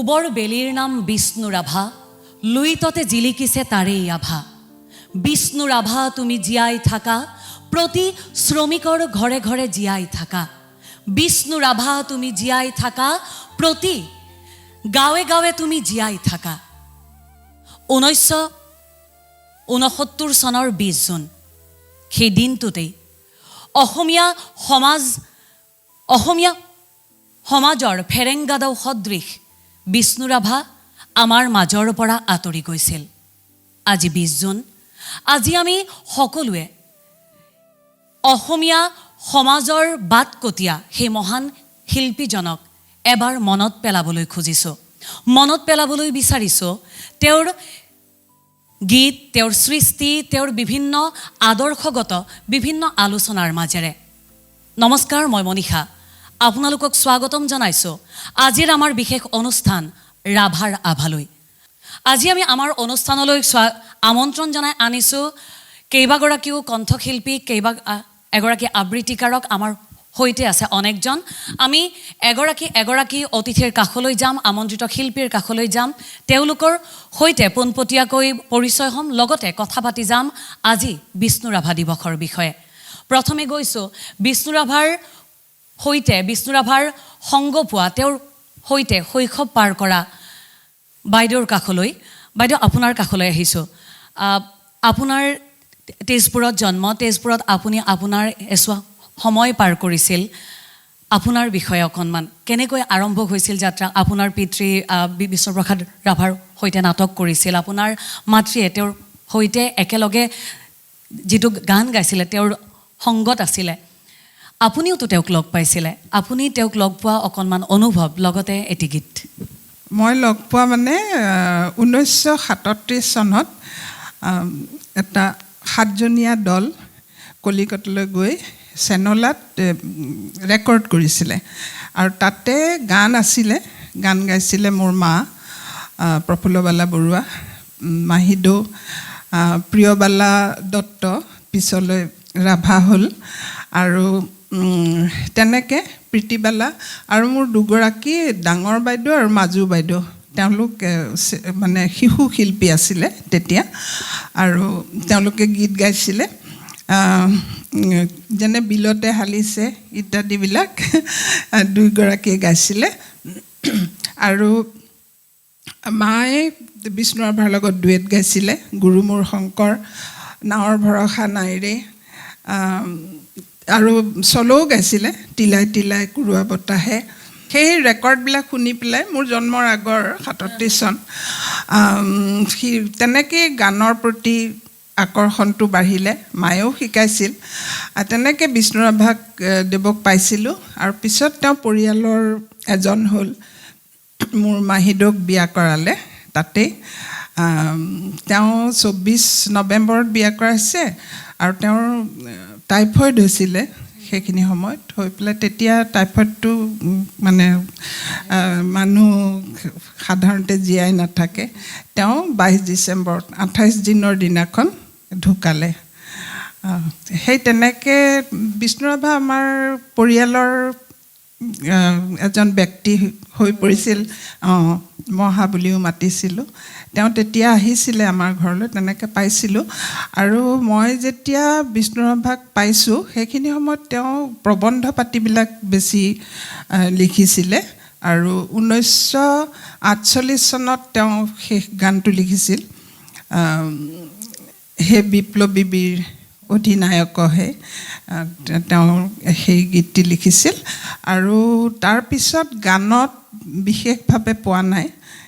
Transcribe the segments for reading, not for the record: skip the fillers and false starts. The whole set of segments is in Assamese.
পূবৰ বেলিৰ নাম বিষ্ণু ৰাভা, লুইততে জিলিকিছে তাৰেই আভা। বিষ্ণু ৰাভা তুমি জীয়াই থাকা, প্ৰতি শ্ৰমিকৰ ঘৰে ঘৰে জীয়াই থাকা। বিষ্ণু ৰাভা তুমি জীয়াই থাকা, প্ৰতি গাঁৱে গাঁৱে তুমি জীয়াই থাকা। 1969 চনৰ 20 জুন, সেই দিনটোতেই অসমীয়া সমাজৰ ফেৰেংগাদাও সদৃশ বিষ্ণু ৰাভা আমাৰ মাজৰ পৰা আঁতৰি গৈছিল। আজি 20 জুন, আজি আমি সকলোৱে অসমীয়া সমাজৰ বাটকটীয়া সেই মহান শিল্পীজনক এবাৰ মনত পেলাবলৈ খুজিছোঁ, মনত পেলাবলৈ বিচাৰিছোঁ। তেওঁৰ গীত, তেওঁৰ সৃষ্টি, তেওঁৰ বিভিন্ন আদৰ্শগত বিভিন্ন আলোচনাৰ মাজেৰে। নমস্কাৰ, মই মনীষা, আপোনালোকক স্বাগতম জনাইছোঁ আজিৰ আমাৰ বিশেষ অনুষ্ঠান ৰাভাৰ আভালৈ। আজি আমি আমাৰ অনুষ্ঠানলৈ আমন্ত্ৰণ জনাই আনিছোঁ কেইবাগৰাকীও কণ্ঠশিল্পী, এগৰাকী আবৃত্তিকাৰক আমাৰ সৈতে আছে অনেকজন। আমি এগৰাকী অতিথিৰ কাষলৈ যাম, আমন্ত্ৰিত শিল্পীৰ কাষলৈ যাম, তেওঁলোকৰ সৈতে পোনপটীয়াকৈ পৰিচয় হ'ম, লগতে কথা পাতি যাম আজি বিষ্ণু ৰাভা দিৱসৰ বিষয়ে। প্ৰথমে গৈছোঁ বিষ্ণু ৰাভাৰ সংগ পোৱা, তেওঁৰ সৈতে শৈশৱ পাৰ কৰা বাইদেউৰ কাষলৈ। বাইদেউ, আপোনাৰ কাষলৈ আহিছোঁ। আপোনাৰ তেজপুৰত জন্ম, তেজপুৰত আপুনি আপোনাৰ এছোৱা সময় পাৰ কৰিছিল। আপোনাৰ বিষয়ে অকণমান, কেনেকৈ আৰম্ভ হৈছিল যাত্ৰা? আপোনাৰ পিতৃ বিশ্বপ্ৰসাদ ৰাভাৰ সৈতে নাটক কৰিছিল, আপোনাৰ মাতৃয়ে তেওঁৰ সৈতে একেলগে যিটো গান গাইছিলে তেওঁৰ সংগত আছিলে। আপুনিওতো তেওঁক লগ পাইছিলে, আপুনি তেওঁক লগ পোৱা অকণমান অনুভৱ, লগতে এটি গীত। মই লগ পোৱা মানে 1937 চনত এটা 7জনীয়া দল কলিকতালৈ গৈ চেনলাত ৰেকৰ্ড কৰিছিলে, আৰু তাতে গান আছিলে, গান গাইছিলে মোৰ মা প্ৰফুল্লবালা বৰুৱা, মাহিদৌ, প্ৰিয়বালা দত্ত, পিছলৈ ৰাভা হ'ল, আৰু তেনেকৈ প্ৰীতিবালা, আৰু মোৰ দুগৰাকী ডাঙৰ বাইদেউ আৰু মাজু বাইদেউ, তেওঁলোক মানে শিশু শিল্পী আছিলে তেতিয়া, আৰু তেওঁলোকে গীত গাইছিলে, যেনে বিলতে হালিছে ইত্যাদিবিলাক দুয়োগৰাকীয়ে গাইছিলে। আৰু মায়ে বিষ্ণু ৰাভাৰ লগত ডুৱেট গাইছিলে, গুৰু মোৰ শংকৰ, নাৱৰ ভৰসা নাইৰে, আৰু চলোও গাইছিলে, তিলাই তিলাই কুৰুৱা বতাহে। সেই ৰেকৰ্ডবিলাক শুনি পেলাই মোৰ জন্মৰ আগৰ 37 চন, তেনেকৈ গানৰ প্ৰতি আকৰ্ষণটো বাঢ়িলে, মায়েও শিকাইছিল। তেনেকৈ বিষ্ণু ৰাভাক দেৱক পাইছিলোঁ, আৰু পিছত তেওঁ পৰিয়ালৰ এজন হ'ল, মোৰ মাহিদৌক বিয়া কৰালে তাতেই। তেওঁ 24 নৱেম্বৰত বিয়া কৰাইছে, আৰু তেওঁৰ টাইফইড হৈছিলে সেইখিনি সময়ত, হৈ পেলাই তেতিয়া টাইফইডটো মানে মানুহ সাধাৰণতে জীয়াই নাথাকে। তেওঁ 22 ডিচেম্বৰত 28 দিনৰ দিনাখন ঢুকালে। সেই তেনেকৈ বিষ্ণু ৰাভা আমাৰ পৰিয়ালৰ এজন ব্যক্তি হৈ পৰিছিল। মহা বুলিও মাতিছিলোঁ, তেওঁ তেতিয়া আহিছিলে আমাৰ ঘৰলৈ, তেনেকৈ পাইছিলোঁ। আৰু মই যেতিয়া বিষ্ণু ৰাভাক পাইছোঁ সেইখিনি সময়ত তেওঁ প্ৰবন্ধ পাতিবিলাক বেছি লিখিছিলে, আৰু 1948 চনত তেওঁ শেষ গানটো লিখিছিল, হে বিপ্লৱী বীৰ অধিনায়কহে, তেওঁ সেই গীতটি লিখিছিল। আৰু তাৰপিছত গানত বিশেষভাৱে পোৱা নাই,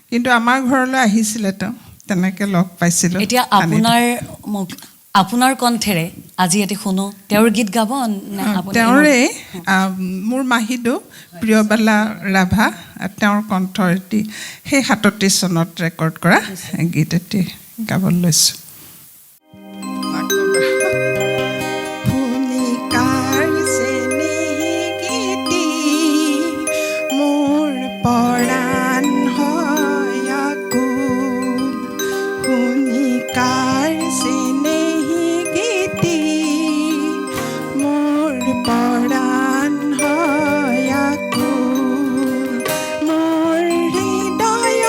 কিন্তু আমাৰ ঘৰলৈ আহিছিলে তেওঁ, তেনেকৈ লগ পাইছিলোঁ। এতিয়া আপোনাৰ কণ্ঠেৰে আজি এটি শুনো, তেওঁৰ গীত গাব নে? তেওঁৰে মোৰ মাহিদৌ প্ৰিয়বালা ৰাভা, তেওঁৰ কণ্ঠৰ এটি সেই 37 চনত ৰেকৰ্ড কৰা গীত এটি গাবলৈ লৈছোঁ। পৰাণ হয় আকুল, মোৰ হৃদয়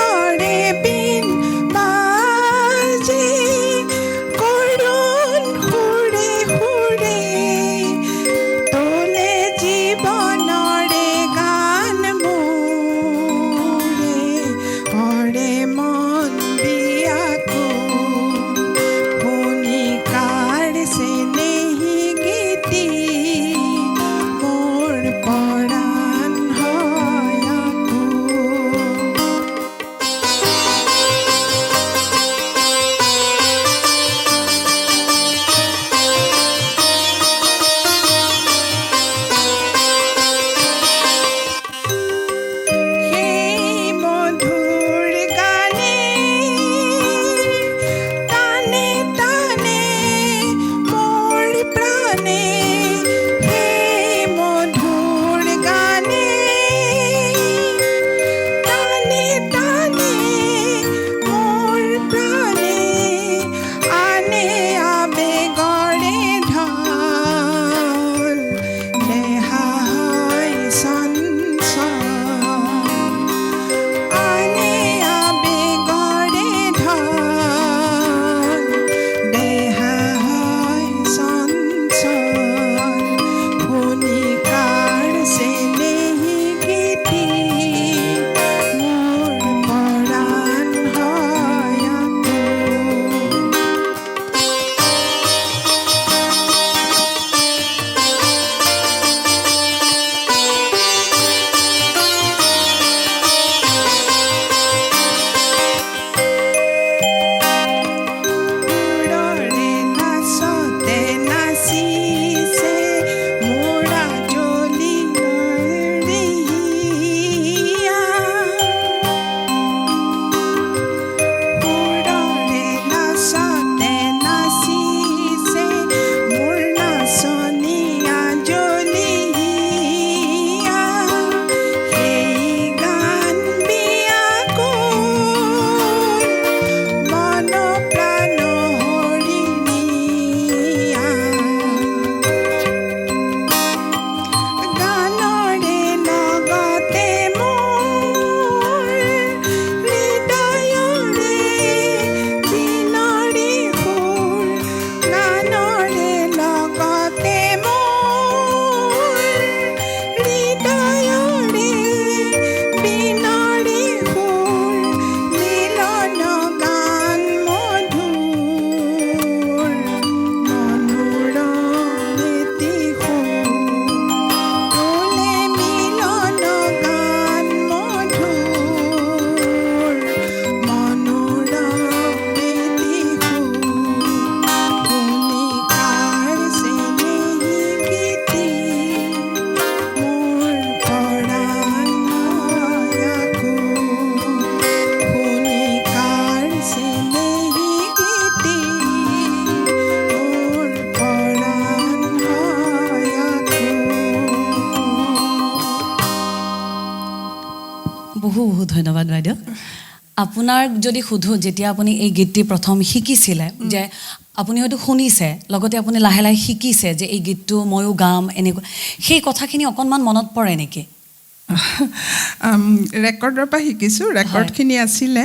বহুত ধন্যবাদ বাইদেউ আপোনাক যদি সোধোঁ যেতিয়া আপুনি এই গীতটি প্ৰথম শিকিছিলে যে আপুনি হয়তো শুনিছে লগতে আপুনি লাহে লাহে শিকিছে যে এই গীতটো ময়ো গাম এনেকুৱা সেই কথাখিনি অকণমান মনত পৰে নেকি ৰেকৰ্ডৰ পৰা শিকিছোঁ ৰেকৰ্ডখিনি আছিলে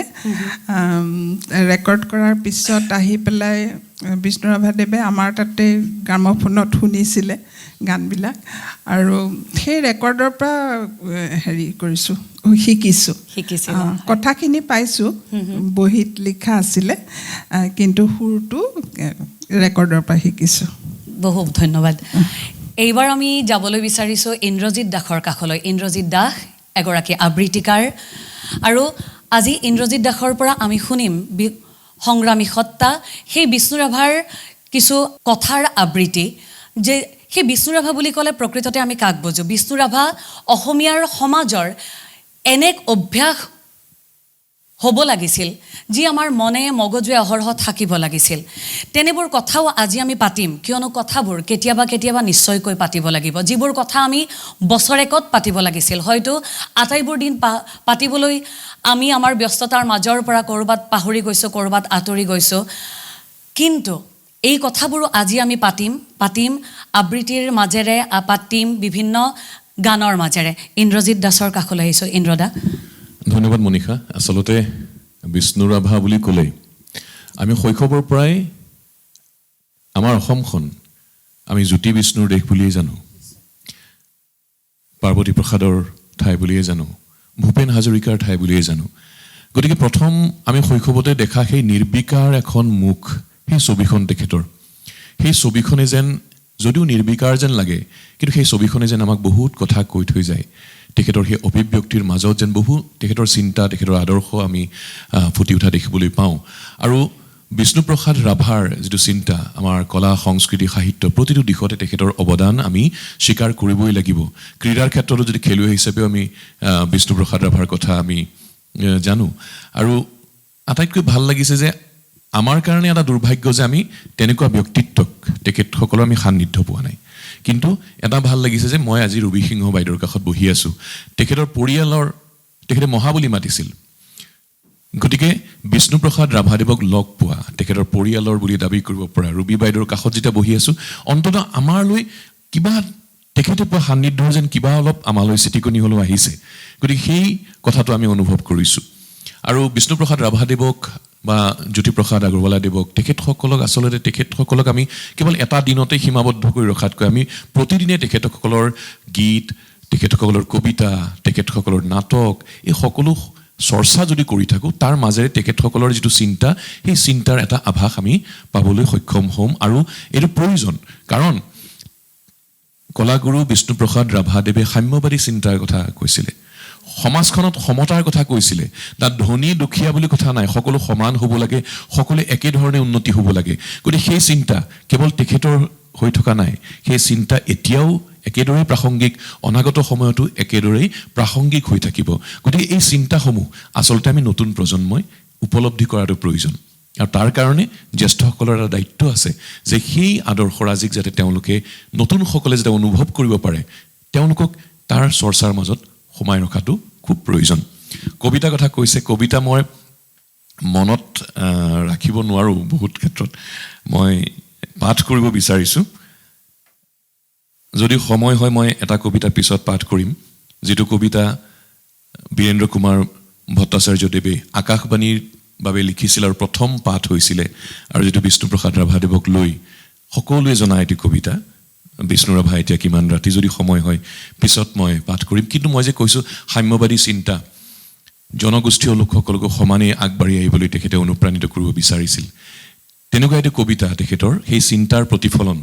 ৰেকৰ্ড কৰাৰ পিছত আহি পেলাই বিষ্ণুৰাভাদেৱে আমাৰ তাতে গ্ৰামফোনত শুনিছিলে গানবিলাক আৰু সেই ৰেকৰ্ডৰ পৰা হেৰি কৰিছোঁ শিকিছোঁ কথাখিনি পাইছোঁ বহীত লিখা আছিলে কিন্তু সুৰটো ৰেকৰ্ডৰ পৰা শিকিছোঁ বহুত ধন্যবাদ এইবাৰ আমি যাবলৈ বিচাৰিছোঁ ইন্দ্ৰজিৎ দাসৰ কাষলৈ ইন্দ্ৰজিৎ দাস এগৰাকী আবৃত্তিকাৰ আৰু আজি ইন্দ্ৰজিৎ দাসৰ পৰা আমি শুনিম সংগ্ৰামী সত্তা সেই বিষ্ণুৰাভাৰ কিছু কথাৰ আবৃত্তি যে সেই বিষ্ণুৰাভা বুলি ক'লে প্ৰকৃততে আমি কাক বুজোঁ বিষ্ণুৰাভা অসমীয়াৰ সমাজৰ এনে অভ্যাস হ'ব লাগিছিল যি আমাৰ মনে মগজুৱে অহৰহ থাকিব লাগিছিল তেনেবোৰ কথাও আজি আমি পাতিম কিয়নো কথাবোৰ কেতিয়াবা নিশ্চয়কৈ পাতিব লাগিব যিবোৰ কথা আমি বছৰেকত পাতিব লাগিছিল হয়তো আটাইবোৰ দিন পাতিবলৈ আমি আমাৰ ব্যস্ততাৰ মাজৰ পৰা ক'ৰবাত পাহৰি গৈছোঁ ক'ৰবাত আঁতৰি গৈছোঁ কিন্তু এই কথাবোৰো আজি আমি পাতিম আবৃত্তিৰ মাজেৰে পাতিম বিভিন্ন গানৰ মাজেৰে ইন্দ্ৰজিৎ দাসৰ কাষলৈ আহিছোঁ ইন্দ্ৰদা ধন্যবাদ মনীষা আসলতে বিষ্ণুৰাভা বুলি ক'লে আমি শৈশৱৰ পৰাই আমাৰ অসমখন আমি জ্যোতি বিষ্ণুৰ দেশ বুলিয়ে জানো পাৰ্বতী প্ৰসাদৰ ঠাই বুলিয়ে জানো ভূপেন হাজৰিকাৰ ঠাই বুলিয়ে জানো গতিকে প্ৰথম আমি শৈশৱতে দেখা সেই নিৰ্বিকাৰ এখন মুখ সেই ছবিখন তেখেতৰ সেই ছবিখনে যেন যদিও নিৰ্বিকাৰ যেন লাগে কিন্তু সেই ছবিখনে যেন আমাক বহুত কথা কৈ থৈ যায় তেখেতৰ সেই অভিব্যক্তিৰ মাজত যেন বহু তেখেতৰ চিন্তা তেখেতৰ আদৰ্শ আমি ফুটি উঠা দেখিবলৈ পাওঁ আৰু বিষ্ণুপ্ৰসাদ ৰাভাৰ যিটো চিন্তা আমাৰ কলা সংস্কৃতি সাহিত্য প্ৰতিটো দিশতে তেখেতৰ অৱদান আমি স্বীকাৰ কৰিবই লাগিব ক্ৰীড়াৰ ক্ষেত্ৰতো যদি খেলুৱৈ হিচাপেও আমি বিষ্ণুপ্ৰসাদ ৰাভাৰ কথা আমি জানো আৰু আটাইতকৈ ভাল লাগিছে যে আমাৰ কাৰণে এটা দুৰ্ভাগ্য যে আমি তেনেকুৱা ব্যক্তিত্বক তেখেতসকলৰ আমি সান্নিধ্য পোৱা নাই কিন্তু এটা ভাল লাগিছে যে মই আজি ৰবি সিংহ বাইদেউৰ কাষত বহি আছোঁ তেখেতৰ পৰিয়ালৰ তেখেতে মহা বুলি মাতিছিল গতিকে বিষ্ণুপ্ৰসাদ ৰাভাদেৱক লগ পোৱা তেখেতৰ পৰিয়ালৰ বুলি দাবী কৰিব পৰা ৰবি বাইদেউৰ কাষত যেতিয়া বহি আছোঁ অন্ততঃ আমাৰলৈ কিবা তেখেতে পোৱা সান্নিধ্যৰ যেন কিবা অলপ আমালৈ চিটিকনি হ'লেও আহিছে গতিকে সেই কথাটো আমি অনুভৱ কৰিছোঁ আৰু বিষ্ণুপ্ৰসাদ ৰাভাদেৱক বা জ্যোতিপ্ৰসাদ আগৰৱালাদেৱক তেখেতসকলক আমি কেৱল এটা দিনতে সীমাবদ্ধ কৰি ৰখাতকৈ আমি প্ৰতিদিনে তেখেতসকলৰ গীত তেখেতসকলৰ কবিতা তেখেতসকলৰ নাটক এই সকলো চৰ্চা যদি কৰি থাকোঁ তাৰ মাজেৰে তেখেতসকলৰ যিটো চিন্তা সেই চিন্তাৰ এটা আভাস আমি পাবলৈ সক্ষম হ'ম আৰু এইটো প্ৰয়োজন কাৰণ কলাগুৰু বিষ্ণুপ্ৰসাদ ৰাভাদেৱে সাম্যবাদী চিন্তাৰ কথা কৈছিলে সমাজখনত সমতাৰ কথা কৈছিলে তাত ধনী দুখীয়া বুলি কথা নাই সকলো সমান হ'ব লাগে সকলো একেধৰণে উন্নতি হ'ব লাগে গতিকে সেই চিন্তা কেৱল তেখেতৰ হৈ থকা নাই সেই চিন্তা এতিয়াও একেদৰেই প্ৰাসংগিক অনাগত সময়তো একেদৰেই প্ৰাসংগিক হৈ থাকিব গতিকে এই চিন্তাসমূহ আচলতে আমি নতুন প্ৰজন্মই উপলব্ধি কৰাটো প্ৰয়োজন আৰু তাৰ কাৰণে জ্যেষ্ঠসকলৰ এটা দায়িত্ব আছে যে সেই আদৰ্শৰাজিক যাতে তেওঁলোকে নতুনসকলে যাতে অনুভৱ কৰিব পাৰে তেওঁলোকক তাৰ চৰ্চাৰ মাজত সোমাই ৰখাটো খুব প্ৰয়োজন কবিতাৰ কথা কৈছে কবিতা মই মনত ৰাখিব নোৱাৰোঁ বহুত ক্ষেত্ৰত মই পাঠ কৰিব বিচাৰিছোঁ যদি সময় হয় মই এটা কবিতা পিছত পাঠ কৰিম যিটো কবিতা বীৰেন্দ্ৰ কুমাৰ ভট্টাচাৰ্যদেৱে আকাশবাণীৰ বাবে লিখিছিল আৰু প্ৰথম পাঠ হৈছিলে আৰু যিটো বিষ্ণুপ্ৰসাদ ৰাভাদেৱক লৈ সকলোৱে জনা এটি কবিতা বিষ্ণুৰাভা এতিয়া কিমান ৰাতি যদি সময় হয় পিছত মই পাঠ কৰিম কিন্তু মই যে কৈছোঁ সাম্যবাদী চিন্তা জনগোষ্ঠীয় লোকসকলকো সমানেই আগবাঢ়ি আহিবলৈ তেখেতে অনুপ্ৰাণিত কৰিব বিচাৰিছিল তেনেকুৱা এটি কবিতা তেখেতৰ সেই চিন্তাৰ প্ৰতিফলন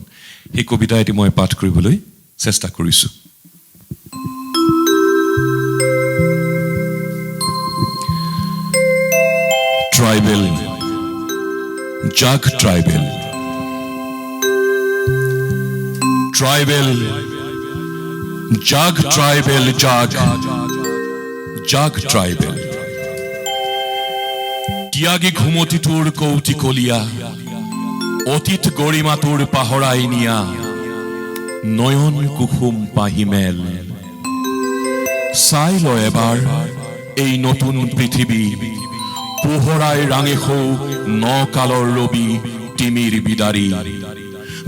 সেই কবিতা এটি মই পাঠ কৰিবলৈ চেষ্টা কৰিছোঁ tribal jag tribal Tribal, Jag tribal, Jag tribal. Tiagi ঘুমতি তোৰ কৌতিকলীয়া অতীত গৰিমা তোৰ পাহৰাই নিয়া নয়ন কুসুম পাহিমেল চাই ল এবাৰ এই নতুন পৃথিৱী পোহৰাই ৰাঙে সৌ ন কালৰ ৰবি তিমিৰ বিদাৰী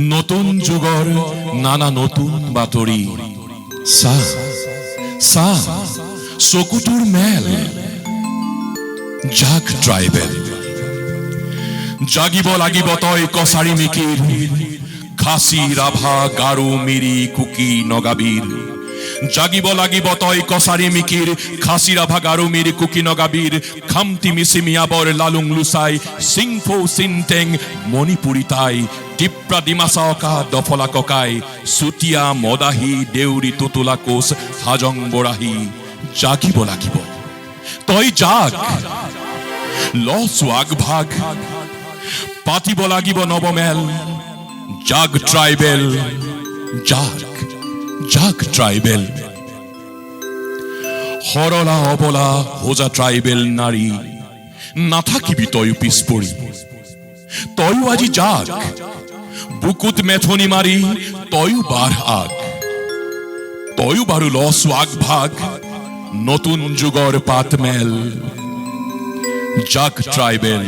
নতুন যুগৰ নানা নতুন বাতৰি চাহ চাহ চকুটোৰ মেল জাগ ট্ৰাইবেল জাগিব লাগিব তই কছাৰী মিকিৰ খাচী ৰাভা গাৰো মিৰি কুকি নগাবীৰ জাগিব লাগিব তই কছাৰী মিকিৰ খাচী ৰাভা গাৰো মিৰি কুকি নগাবীৰ খামটি মিচি মিয়াবৰ লালুং লুচাই চিংফৌ চিনটেং মণিপুৰী তাই টিপ্ৰা ডিমাচা অকা দফলা ককাই চুতীয়া মদাহী দেউৰী তুতুলা কোচ হাজং বৰাহী জাগিব লাগিব তই জাগ ল সোৱাগ ভাগ পাতিব লাগিব নৱমেল জাগ ট্ৰাইবেল জাগ জাগ ট্ৰাইবেল সৰলা অবলা হোজা ট্ৰাইবেল নাৰী নাথাকিবি তয়ো পিছ পৰি তয়ো আজি জাগ বুকুত মেথনি মাৰি তয়ো বাঢ় আগ তয়ো বাৰু ল সোৱাগ ভাগ নতুন যুগৰ পাতমেল জাগ ট্ৰাইবেল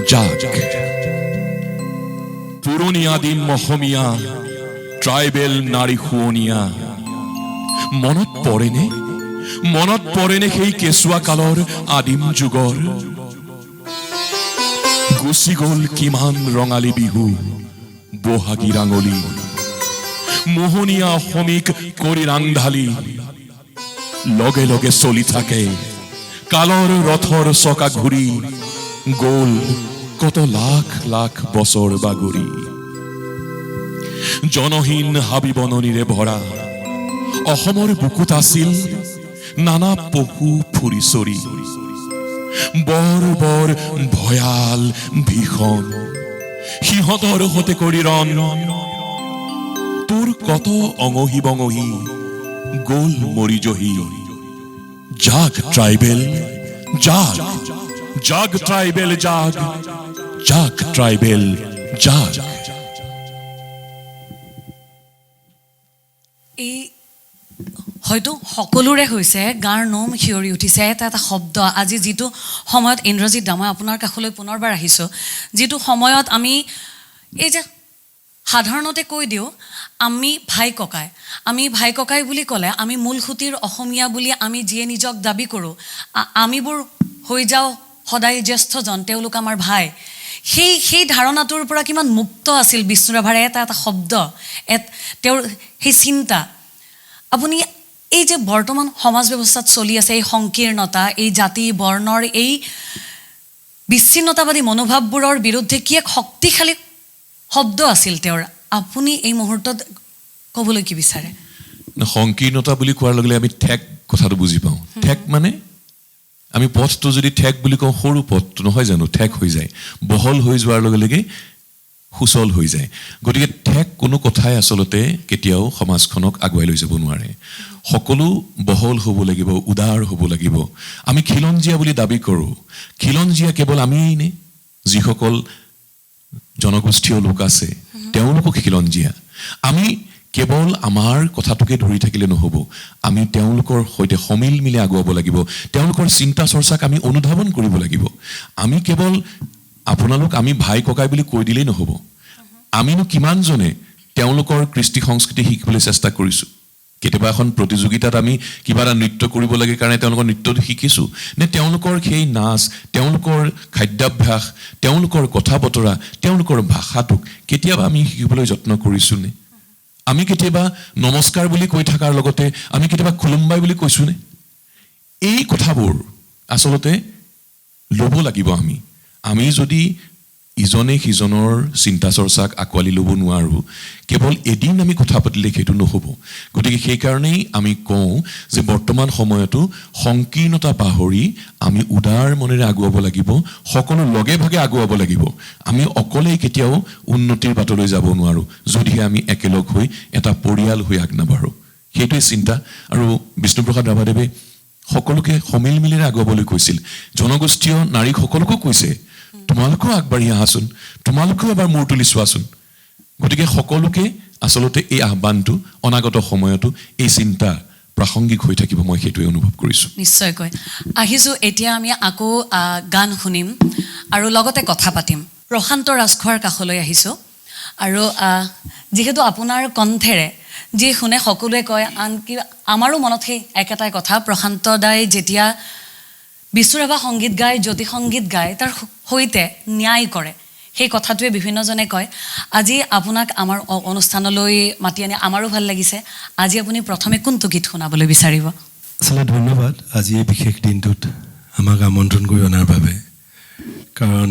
জাগ পুৰণি আদিম অসমীয়া ট্ৰাইবেল নাৰী শুৱনীয়া মনত পৰেনে সেই কেঁচুৱা কালৰ আদিম যুগৰ গুচি গ'ল কিমান ৰঙালী বিহু বহাগী ৰাঙলী মোহনীয়া অসমীক কৰি ৰাংঢালি লগে লগে চলি থাকে কালৰ ৰথৰ চকা ঘূৰি গ'ল কত লাখ লাখ বছৰ বাগৰি জনহীন হাবি বননিৰে ভৰা অসমৰ বুকুত আছিল নানা পশু ফুৰি চৰি বৰ বৰ ভয়াল ভীষণ সিহঁতৰ সতে কৰি ৰণ তোৰ কত অঙহী বঙহী গ'ল মৰি জহি জাগ ট্ৰাইবেল জাগ জাগ ট্ৰাইবেল জাগ জাগ ট্ৰাইবেল জাগ এই হয়তো সকলোৰে হৈছে গাৰ নোম শিয়ৰি উঠিছে এটা শব্দ আজি যিটো সময়ত ইন্দ্ৰজিৎ দা মই আপোনাৰ কাষলৈ পুনৰবাৰ আহিছোঁ যিটো সময়ত আমি এই যে সাধাৰণতে কৈ দিওঁ আমি ভাই ককাই বুলি ক'লে আমি মূল খুঁটিৰ অসমীয়া বুলি আমি যিয়ে নিজক দাবী কৰোঁ আমিবোৰ হৈ যাওঁ সদায় জ্যেষ্ঠজন তেওঁলোক আমাৰ ভাই সেই ধাৰণাটোৰ পৰা কিমান মুক্ত আছিল বিষ্ণু ৰাভাৰ এটা শব্দ তেওঁৰ সেই চিন্তা আপুনি এই যে বৰ্তমান সমাজ ব্যৱস্থাত চলি আছে এই সংকীৰ্ণতা এই জাতি বৰ্ণৰ এই বিচ্ছিন্নতাবাদী মনোভাৱবোৰৰ বিৰুদ্ধে কি এক শক্তিশালী শব্দ আছিল তেওঁৰ আপুনি এই মুহূৰ্তত ক'বলৈ কি বিচাৰে সংকীৰ্ণতা বুলি কোৱাৰ লগে লগে আমি ঠেক কথাটো বুজি পাওঁ ঠেক মানে আমি পথটো যদি ঠেক বুলি কওঁ সৰু পথটো নহয় জানো ঠেক হৈ যায় বহল হৈ যোৱাৰ লগে লগে সুচল হৈ যায় গতিকে ঠেক কোনো কথাই আচলতে কেতিয়াও সমাজখনক আগুৱাই লৈ যাব নোৱাৰে সকলো বহল হ'ব লাগিব উদাৰ হ'ব লাগিব আমি খিলঞ্জীয়া বুলি দাবী কৰোঁ খিলঞ্জীয়া কেৱল আমিয়েই নে যিসকল জনগোষ্ঠীয় লোক আছে তেওঁলোকক খিলঞ্জীয়া আমি কেৱল আমাৰ কথাটোকে ধৰি থাকিলে নহ'ব আমি তেওঁলোকৰ সৈতে সমিল মিলি আগুৱাব লাগিব তেওঁলোকৰ চিন্তা চৰ্চাক আমি অনুধাৱন কৰিব লাগিব আমি কেৱল আপোনালোক আমি ভাই ককাই বুলি কৈ দিলেই নহ'ব আমিনো কিমানজনে তেওঁলোকৰ কৃষ্টি সংস্কৃতি শিকিবলৈ চেষ্টা কৰিছোঁ কেতিয়াবা এখন প্ৰতিযোগিতাত আমি কিবা এটা নৃত্য কৰিব লাগে কাৰণে তেওঁলোকৰ নৃত্যটো শিকিছোঁ নে তেওঁলোকৰ সেই নাচ তেওঁলোকৰ খাদ্যাভ্যাস তেওঁলোকৰ কথা বতৰা তেওঁলোকৰ ভাষাটোক কেতিয়াবা আমি শিকিবলৈ যত্ন কৰিছোঁ নে আমি কেতিয়াবা নমস্কাৰ বুলি কৈ থকাৰ লগতে আমি কেতিয়াবা খুলুম্বাই বুলি কৈছোঁনে এই কথাবোৰ আচলতে ল'ব লাগিব আমি যদি ইজনে সিজনৰ চিন্তা চৰ্চাক আঁকোৱালি ল'ব নোৱাৰোঁ কেৱল এদিন আমি কথা পাতিলে সেইটো নহ'ব গতিকে সেইকাৰণেই আমি কওঁ যে বৰ্তমান সময়তো সংকীৰ্ণতা পাহৰি আমি উদাৰ মনেৰে আগুৱাব লাগিব সকলো লগে ভাগে আগুৱাব লাগিব আমি অকলেই কেতিয়াও উন্নতিৰ বাটলৈ যাব নোৱাৰোঁ যদিহে আমি একেলগ হৈ এটা পৰিয়াল হৈ আগনাবাঢ়োঁ সেইটোৱে চিন্তা আৰু বিষ্ণুপ্ৰসাদ ৰাভাদেৱে সকলোকে সমিল মিলেৰে আগুৱাবলৈ কৈছিল জনগোষ্ঠীয় নাৰীসকলকো কৈছে তোমালোকেও আগবাঢ়ি আহাচোন তোমালোকেও এবাৰ মূৰ তুলি চোৱাচোন গতিকে সকলোকে আচলতে এই আহ্বানটো অনাগত সময়তো এই চিন্তা প্ৰাসংগিক হৈ থাকিব মই সেইটোৱে অনুভৱ কৰিছোঁ নিশ্চয়কৈ আহিছোঁ এতিয়া আমি আকৌ গান শুনিম আৰু লগতে কথা পাতিম প্ৰশান্ত ৰাজখোৱাৰ কাষলৈ আহিছোঁ আৰু যিহেতু আপোনাৰ কণ্ঠেৰে যি শুনে সকলোৱে কয় আনকি আমাৰো মনত সেই একেটাই কথা প্ৰশান্ত দাই যেতিয়া বিষ্ণুৰাভা সংগীত গায় জ্যোতি সংগীত গায় তাৰ সৈতে ন্যায় কৰে সেই কথাটোৱে বিভিন্নজনে কয় আজি আপোনাক আমাৰ অনুষ্ঠানলৈ মাতি আনি আমাৰো ভাল লাগিছে আজি আপুনি প্ৰথমে কোনটো গীত শুনাবলৈ বিচাৰিব আচলতে ধন্যবাদ আজি এই বিশেষ দিনটোত আমাক আমন্ত্ৰণ কৰি অনাৰ বাবে কাৰণ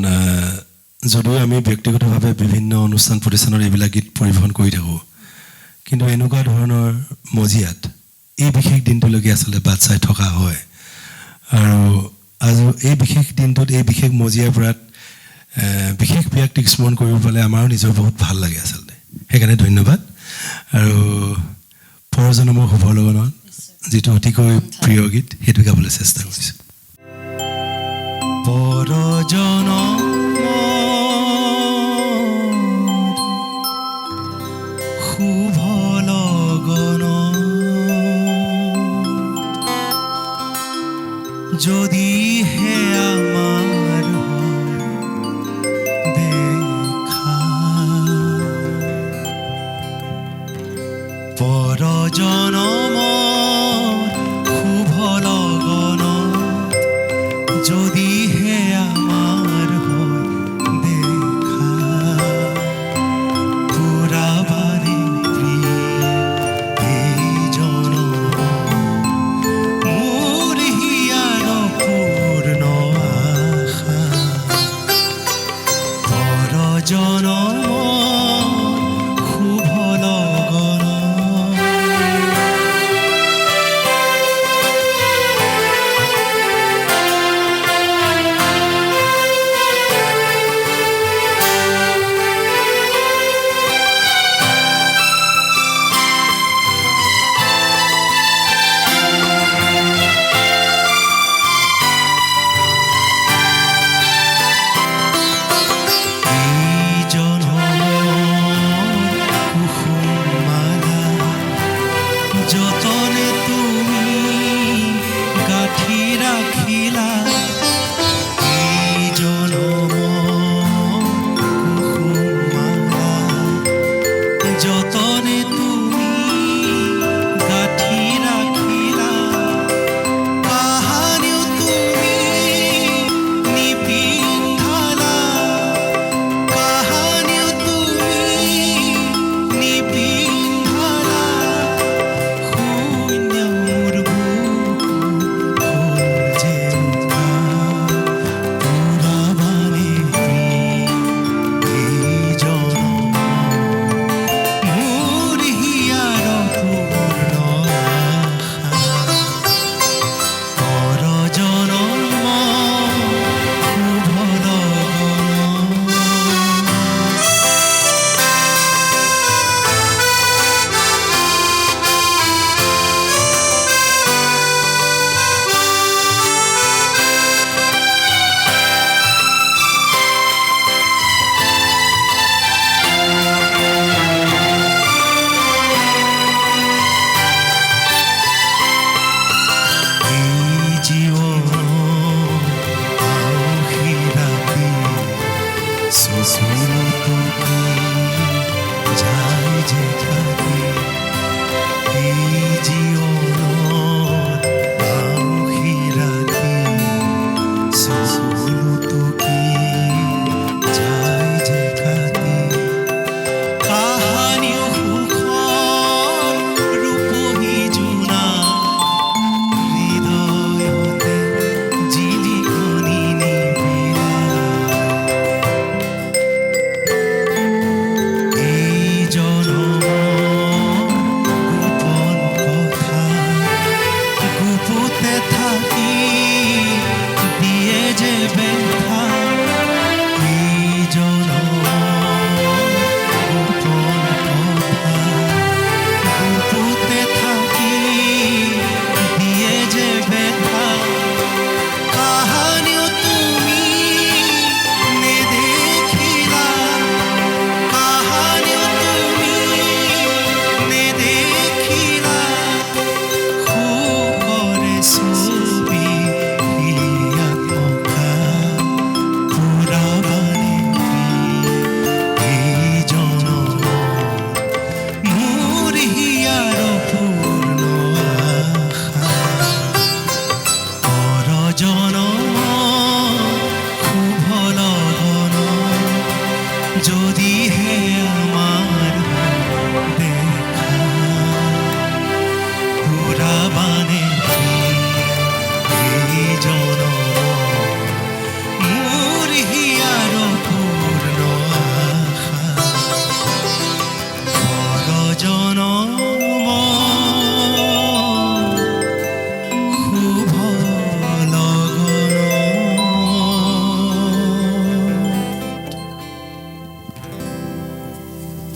যদিও আমি ব্যক্তিগতভাৱে বিভিন্ন অনুষ্ঠান প্ৰতিষ্ঠানত এইবিলাক গীত পৰিৱেশন কৰি থাকোঁ কিন্তু এনেকুৱা ধৰণৰ মজিয়াত এই বিশেষ দিনটোলৈকে আচলতে বাট চাই থকা হয় আৰু আজি এই বিশেষ দিনটোত এই বিশেষ মজিয়াৰ পৰাত বিশেষ ব্যক্তিক স্মৰণ কৰিব পালে আমাৰো নিজৰ বহুত ভাল লাগে আচলতে সেইকাৰণে ধন্যবাদ আৰু পৰজনমৰ শুভ লগনত যিটো অতিকৈ প্ৰিয় গীত সেইটো গাবলৈ চেষ্টা কৰিছোঁ পৰজনমৰ শুভ লগনত যদিহে আমাৰ দেখা পৰজনমৰ শুভ লগনত যদিহে আমাৰ দেখা পুৰাবাৰে যতনে তুমি গাঁঠি ৰাখিলা এই জনমমালা যতনে তুমি গাঁঠি ৰাখিলা কাহানিও তুমি নিপিন্ধালা কাহানিও তুমি নিপিন্ধালা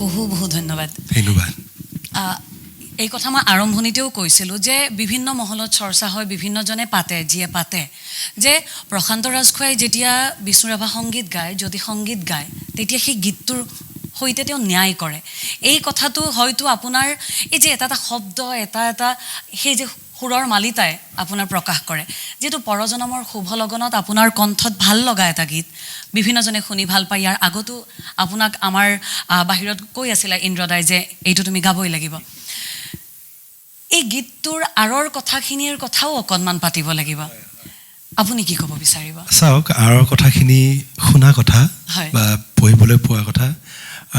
বহু বহু ধন্যবাদ। ধন্যবাদ। এই কথা মই আৰম্ভণিতেও কৈছিলোঁ যে বিভিন্ন মহলত চৰ্চা হয়, বিভিন্নজনে পাতে, যিয়ে পাতে, যে প্ৰশান্ত ৰাজখোৱাই যেতিয়া বিষ্ণু ৰাভা সংগীত গায়, যদি সংগীত গায়, তেতিয়া সেই গীতটোৰ সৈতে তেওঁ ন্যায় কৰে। এই কথাটো হয়তো আপোনাৰ এই যে এটা এটা শব্দ, এটা এটা সেই যে সুৰৰ মালিতাই আপোনাৰ প্ৰকাশ কৰে, যিহেতু পৰজনমৰ শুভ লগনত আপোনাৰ কণ্ঠত ভাল লগা এটা গীত, বিভিন্নজনে শুনি ভাল পায়। ইয়াৰ আগতো আপোনাক আমাৰ বাহিৰত কৈ আছিলে ইন্দ্ৰদাই যে এইটো তুমি গাবই লাগিব। এই গীতটোৰ আঁৰৰ কথাখিনিৰ কথাও অকণমান পাতিব লাগিব। আপুনি কি ক'ব বিচাৰিব? চাওক, আঁৰৰ কথাখিনি শুনা কথা হয়। বা পঢ়িবলৈ পোৱা কথা,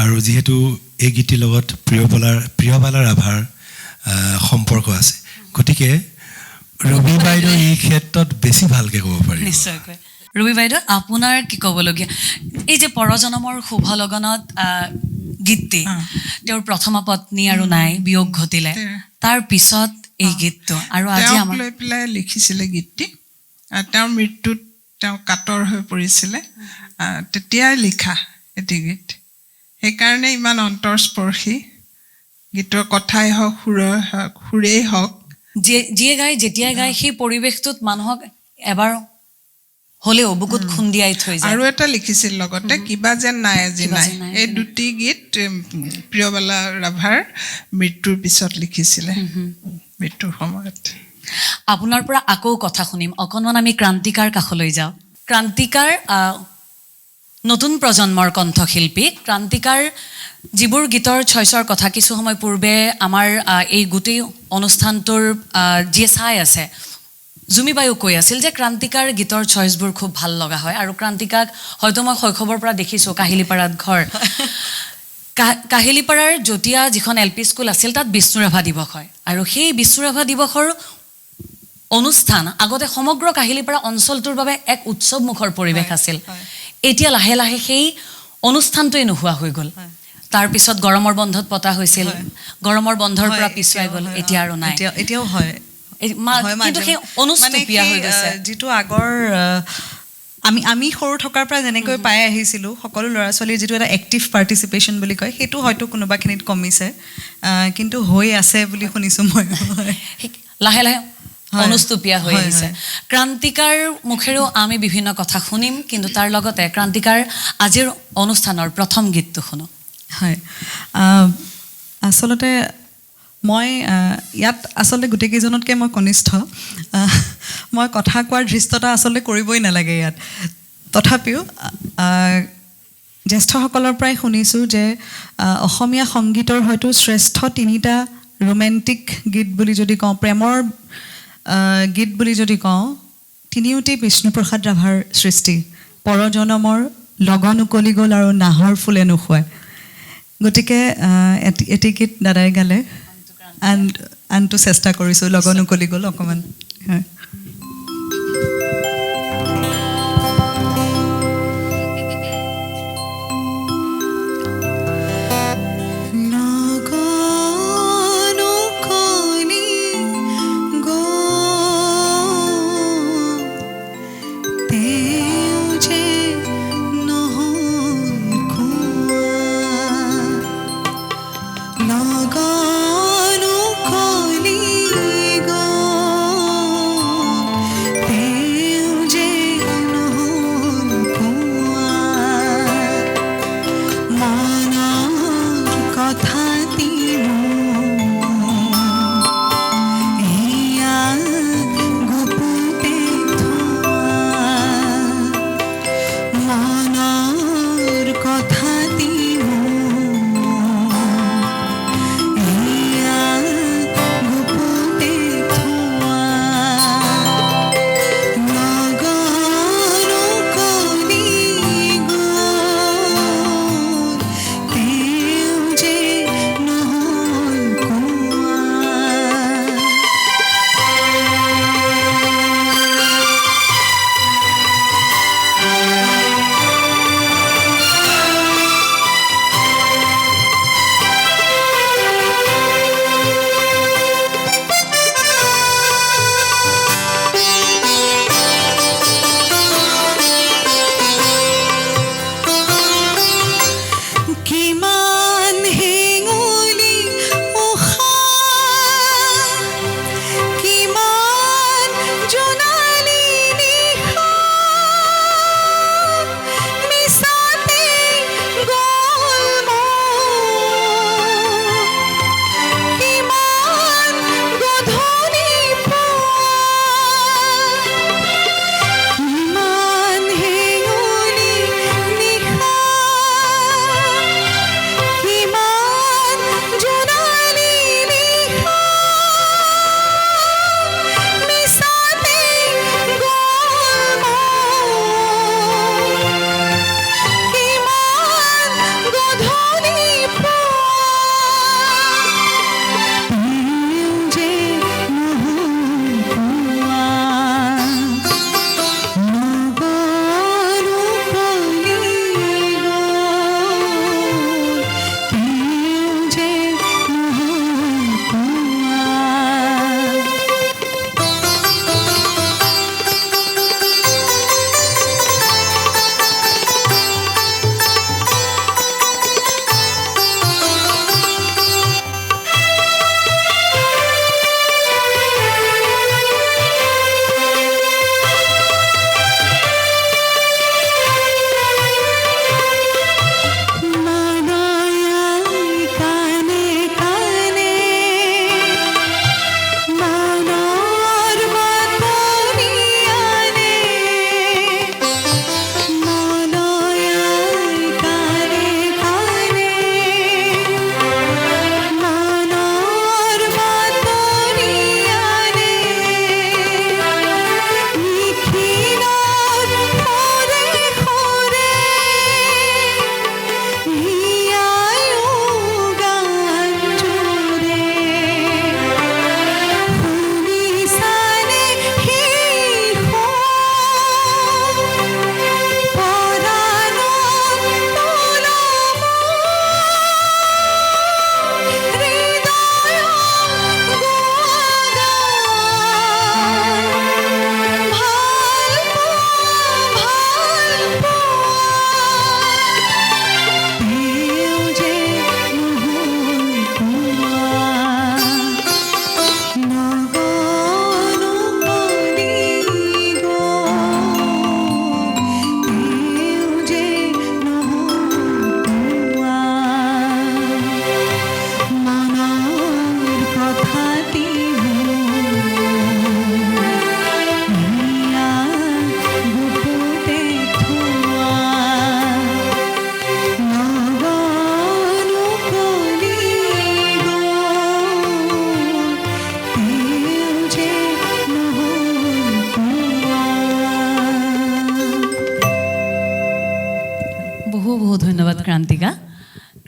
আৰু যিহেতু এই গীতটিৰ লগত প্ৰিয়বালা ৰাভাৰ সম্পৰ্ক আছে, গতিকে ৰবি বাইদেউ এই ক্ষেত্ৰত বেছি ভালকৈ ক'ব পাৰিব। নিশ্চয়কৈ। ৰবি বাইদেউ, আপোনাৰ কি ক'বলগীয়া? এই যে পৰজনমৰ শুভ লগনত গীতটি, তেওঁৰ প্ৰথমা পত্নী আৰু নাই, বিয়োগ ঘটিলে, তাৰ পিছত এই গীতটো, আৰু আজি তেওঁক আমাৰ লৈ পেলাই লিখিছিলে গীতটি। তেওঁৰ মৃত্যুত তেওঁ কাতৰ হৈ পৰিছিলে, তেতিয়াই লিখা এটি গীত। সেইকাৰণে ইমান অন্তৰস্পৰ্শী গীতৰ কথাই হওক, সুৰেই হওক, যিয়ে গায়, যেতিয়াই গায়, সেই পৰিৱেশটোত মানুহক এবাৰ হ'লেও বুকুত খুন্দিয়াই থৈ যায়। আৰু এটা লিখিছিল লগতে, কিবা যেন নাই আজি কিবা নাই। যেন নাই এই আজি দুটি গীত প্ৰিয়বালা ৰাভাৰ মৃত্যুৰ পিছত লিখিছিলে, মৃত্যুৰ সময়ত। আপোনাৰ পৰা আকৌ কথা শুনিম। অকণমান আমি ক্ৰান্তিকাৰ কাষলৈ যাওঁ। ক্ৰান্তিকাৰ নতুন প্ৰজন্মৰ কণ্ঠশিল্পী। ক্ৰান্তিকাৰ যিবোৰ গীতৰ চইচৰ কথা কিছু সময় পূৰ্বে আমাৰ এই গোটেই অনুষ্ঠানটোৰ যিয়ে চাই আছে, জুমিবায়ো কৈ আছিল যে ক্ৰান্তিকাৰ গীতৰ চইচবোৰ খুব ভাল লগা হয়, আৰু ক্ৰান্তিকাক হয়তো মই শৈশৱৰ পৰা দেখিছোঁ, কাহিলীপাৰাত ঘৰ। কাহিলীপাৰাৰ জটীয়া যিখন LP স্কুল আছিল, তাত বিষ্ণু ৰাভা দিৱস হয়, আৰু সেই বিষ্ণু ৰাভা দিৱসৰ অনুষ্ঠান আগতে সমগ্ৰ কাহিলীপাৰা অঞ্চলটোৰ বাবে এক উৎসৱমুখৰ পৰিৱেশ আছিল। এতিয়া লাহে লাহে সেই অনুষ্ঠানটোৱে নোহোৱা হৈ গ'ল। তাৰপিছত গৰমৰ বন্ধত পতা হৈছিল, গৰমৰ বন্ধৰ পৰা পিছুৱাই গ'ল, এতিয়া আৰু নাই। এতিয়াও হয়, কিন্তু সেই অনুষ্টুপীয়া হৈ গৈছে। যিটো আগৰ আমি সৰু থকাৰ পৰা যেনেকৈ পাই আহিছিলোঁ, সকলো ল'ৰা ছোৱালীৰ যিটো এটা এক্টিভ পাৰ্টিচিপেশ্যন বুলি কয়, সেইটো হয়তো কোনোবাখিনিত কমিছে, কিন্তু হৈ আছে বুলি শুনিছোঁ মই। লাহে লাহে অনুষ্টুপীয়া হৈ আহিছে। ক্ৰান্তিকাৰ মুখেৰেও আমি বিভিন্ন কথা শুনিম, কিন্তু তাৰ লগতে ক্ৰান্তিকাৰ আজিৰ অনুষ্ঠানৰ প্ৰথম গীতটো শুনো। হয়, আচলতে মই ইয়াত আচলতে গোটেইকেইজনতকৈ মই কনিষ্ঠ। মই কথা কোৱাৰ ধৃষ্টতা আচলতে কৰিবই নালাগে ইয়াত। তথাপিও জ্যেষ্ঠসকলৰ পৰাই শুনিছোঁ যে অসমীয়া সংগীতৰ হয়তো শ্ৰেষ্ঠ তিনিটা ৰোমেণ্টিক গীত বুলি যদি কওঁ, প্ৰেমৰ গীত বুলি যদি কওঁ, তিনিওটি বিষ্ণুপ্ৰসাদ ৰাভাৰ সৃষ্টি। পৰজনমৰ, লগন উকলি গ'ল আৰু নাহৰ ফুলে নোখোৱায়। গতিকে এটি গীত দাদাই গালে, আনটো চেষ্টা কৰিছোঁ, লগন উকলি গ'ল অকণমান। হয়।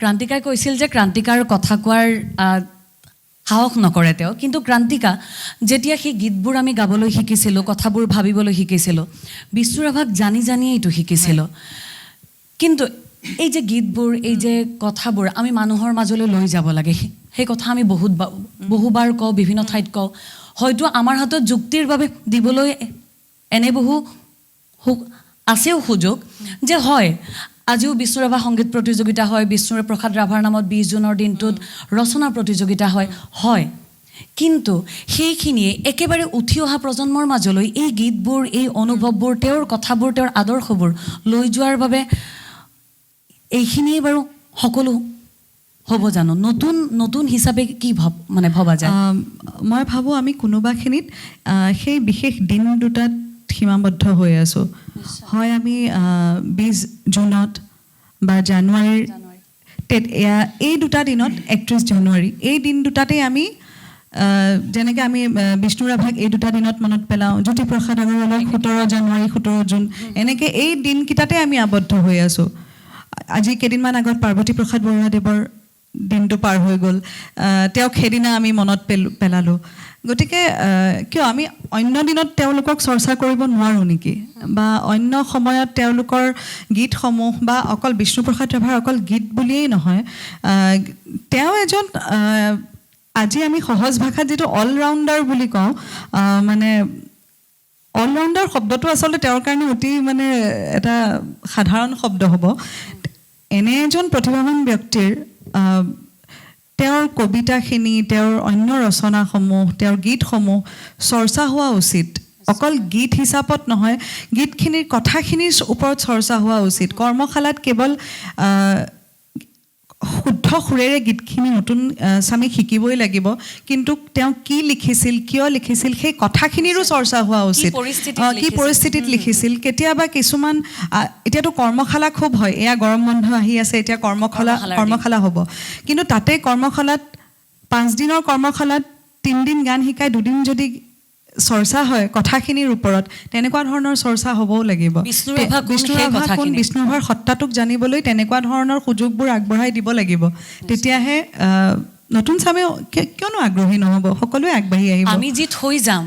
ক্ৰান্তিকাই কৈছিল যে ক্ৰান্তিকাৰ কথা কোৱাৰ সাহস নকৰে তেওঁ, কিন্তু ক্ৰান্তিকা যেতিয়া সেই গীতবোৰ আমি গাবলৈ শিকিছিলোঁ, কথাবোৰ ভাবিবলৈ শিকিছিলোঁ, বিষ্ণু ৰাভাক জানি জানিয়ে এইটো শিকিছিলোঁ। কিন্তু এই যে গীতবোৰ, এই যে কথাবোৰ আমি মানুহৰ মাজলৈ লৈ যাব লাগে, সেই কথা আমি বহুবাৰ কওঁ, বিভিন্ন ঠাইত কওঁ। হয়তো আমাৰ হাতত যুক্তিৰ বাবে দিবলৈ এনে আছেও সুযোগ যে হয়, আজিও বিষ্ণু ৰাভা সংগীত প্ৰতিযোগিতা হয়, বিষ্ণুপ্ৰসাদ ৰাভাৰ নামত 20 জুনৰ দিনটোত ৰচনা প্ৰতিযোগিতা হয়, কিন্তু সেইখিনিয়ে একেবাৰে উঠি অহা প্ৰজন্মৰ মাজলৈ এই গীতবোৰ, এই অনুভৱবোৰ, তেওঁৰ কথাবোৰ, তেওঁৰ আদৰ্শবোৰ লৈ যোৱাৰ বাবে এইখিনিয়ে বাৰু সকলো হ'ব জানো? নতুন হিচাপে কি ভবা যায়? মই ভাবোঁ আমি কোনোবাখিনিত সেই বিশেষ দিন দুটাত সীমাবদ্ধ হৈ আছোঁ। হয়, আমি 20 জুনত বা জানুৱাৰীৰ এই দুটা দিনত, 31 জানুৱাৰী, এই দিন দুটাতেই আমি যেনেকৈ আমি বিষ্ণু ৰাভাক এই দুটা দিনত মনত পেলাওঁ, জ্যোতিপ্ৰসাদ আগৰৱালাক 17 জানুৱাৰী, 17 জুন, এনেকৈ এই দিনকেইটাতে আমি আবদ্ধ হৈ আছোঁ। আজি কেইদিনমান আগত পাৰ্বতী প্ৰসাদ বৰুৱাদেৱৰ দিনটো পাৰ হৈ গ'ল, তেওঁক সেইদিনা আমি মনত পেলালোঁ। গতিকে কিয় আমি অন্য দিনত তেওঁলোকক চৰ্চা কৰিব নোৱাৰোঁ নেকি? বা অন্য সময়ত তেওঁলোকৰ গীতসমূহ, বা অকল বিষ্ণুপ্ৰসাদ ৰাভাৰ অকল গীত বুলিয়েই নহয়, তেওঁ এজন আজি আমি সহজ ভাষাত যিটো অলৰাউণ্ডাৰ বুলি কওঁ, মানে অলৰাউণ্ডাৰ শব্দটো আচলতে তেওঁৰ কাৰণে অতি মানে এটা সাধাৰণ শব্দ হ'ব। এনে এজন প্ৰতিভাৱান ব্যক্তিৰ তেওঁৰ কবিতাখিনি, তেওঁৰ অন্য ৰচনাসমূহ, তেওঁৰ গীতসমূহ চৰ্চা হোৱা উচিত। অকল গীত হিচাপত নহয়, গীতখিনিৰ কথাখিনিৰ ওপৰত চৰ্চা হোৱা উচিত। কৰ্মশালাত কেৱল শুদ্ধ সুৰেৰে গীতখিনি নতুন স্বামীক শিকিবই লাগিব, কিন্তু তেওঁ কি লিখিছিল, কিয় লিখিছিল, সেই কথাখিনিৰো চৰ্চা হোৱা উচিত। কি পৰিস্থিতিত লিখিছিল। কেতিয়াবা কিছুমান, এতিয়াতো কৰ্মশালা খুব হয়, এয়া গৰম বন্ধ আহি আছে, এতিয়া কৰ্মশালা হ'ব, কিন্তু তাতে কৰ্মশালাত 5 দিনৰ কৰ্মশালাত 3 দিন গান শিকাই 2 দিন যদি চৰ্চা হয় কথাখিনিৰ ওপৰত, তেনেকুৱা ধৰণৰ চৰ্চা হ'বও লাগিব। বিষ্ণু ৰাভাৰ সত্তাটোক জানিবলৈ তেনেকুৱা ধৰণৰ সুযোগবোৰ আগবঢ়াই দিব লাগিব। তেতিয়াহে নতুন চামেও কিয়নো আগ্ৰহী নহ'ব, সকলোৱে আগবাঢ়ি আহিব। আমি যি থৈ যাম,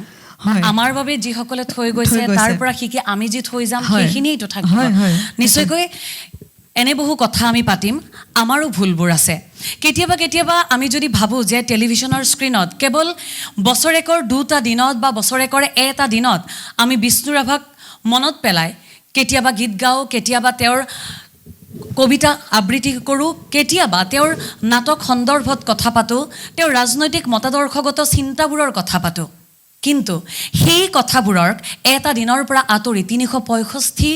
আমাৰ বাবে যিসকলে থৈ গৈছে, তাৰ পৰা শিকি আমি যি থৈ যাম, সেইখিনিয়েইতো থাকিব। নিশ্চয়কৈ এনে বহু কথা আমি পাতিম, আমাৰো ভুলবোৰ আছে। কেতিয়াবা আমি যদি ভাবোঁ যে টেলিভিশ্যনৰ স্ক্ৰীণত কেৱল বছৰেকৰ 2টা দিনত বা বছৰেকৰ এটা দিনত আমি বিষ্ণু ৰাভাক মনত পেলাই কেতিয়াবা গীত গাওঁ, কেতিয়াবা তেওঁৰ কবিতা আবৃত্তি কৰোঁ, কেতিয়াবা তেওঁৰ নাটক সন্দৰ্ভত কথা পাতোঁ, তেওঁৰ ৰাজনৈতিক মতাদৰ্শগত চিন্তাবোৰৰ কথা পাতোঁ, কিন্তু সেই কথাবোৰৰ এটা দিনৰ পৰা আঁতৰি 365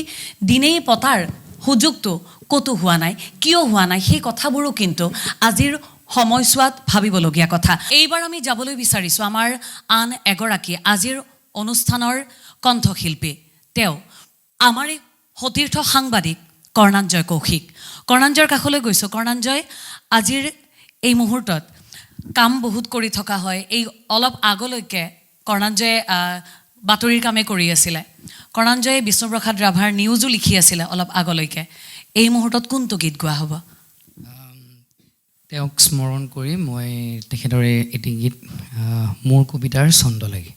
দিনেই পতাৰ সুযোগটো ক'তো হোৱা নাই। কিয় হোৱা নাই, সেই কথাবোৰো কিন্তু আজিৰ সময়ছোৱাত ভাবিবলগীয়া কথা। এইবাৰ আমি যাবলৈ বিচাৰিছোঁ আমাৰ আন এগৰাকী আজিৰ অনুষ্ঠানৰ কণ্ঠশিল্পী, তেওঁ আমাৰে সতীৰ্থ সাংবাদিক কৰ্ণাঞ্জয় কৌশিক। কৰ্ণাঞ্জয়ৰ কাষলৈ গৈছোঁ। কৰ্ণাঞ্জয়, আজিৰ এই মুহূৰ্তত কাম বহুত কৰি থকা হয়। এই অলপ আগলৈকে কৰ্ণাঞ্জয়ে বাতৰিৰ কামে কৰি আছিলে। কৰ্ণাঞ্জয়ে বিষ্ণুপ্ৰসাদ ৰাভাৰ নিউজো লিখি আছিলে অলপ আগলৈকে। এই মুহূৰ্তত কোনটো গীত গোৱা হ'ব? তেওঁক স্মৰণ কৰি মই তেখেতৰ এটি গীত, মোৰ কবিতাৰ ছন্দ লাগে।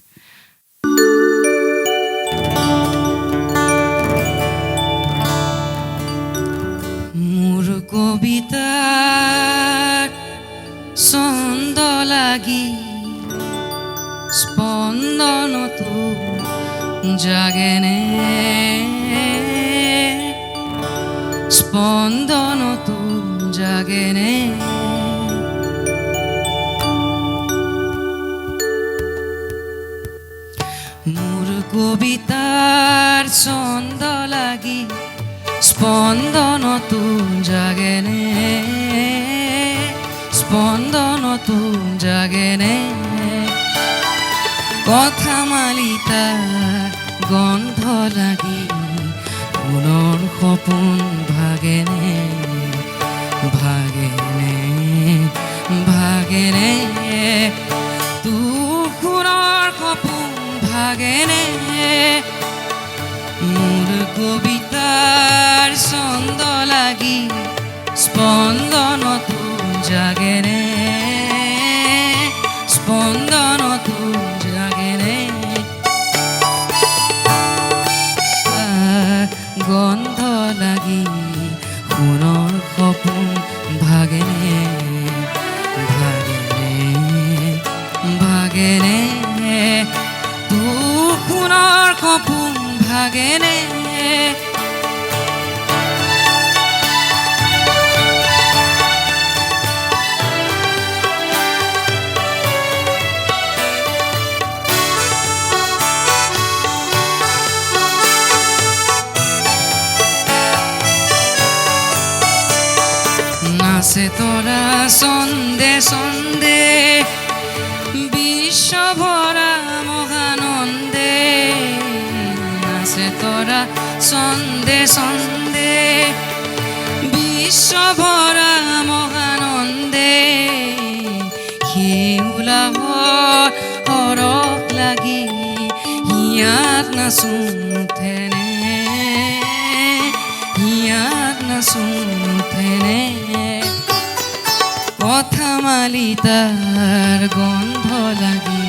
মোৰ কবিতাৰ ছন্দ লাগি স্পন্দনতো জাগেনে, স্পন্দনতো জাগেনে, মোৰ কবিতাৰ ছন্দ লাগি স্পন্দনতো জাগেনে, স্পন্দনতো জাগেনে, কথা মালিতাৰ গন্ধ লাগি পুনৰ সপোন ভাগেনে, ভাগেনে, ভাগেনে, তোৰ সুৰৰ সপোন ভাগেনে, মোৰ কবিতাৰ ছন্দ লাগি স্পন্দনতো জাগেনে স্পন্দনতো জাগেনে গন্ধ লাগি সোণৰ সপোন ভাগেনে ভাগেনে ভাগেনে তোৰ সোণৰ সপোন ভাগেনে নাচে তোৰা সন্দে সন্দে বিশ্বভৰা মহানন্দে নাচে তোৰা সন্দে সন্দে বিশ্বভৰা মহানন্দে শিউলাহ হৰক লাগি হিয়াত নাচোঁথেনে হিয়াত নাচোঁথেনে কথা মালি তাৰ গন্ধ লাগি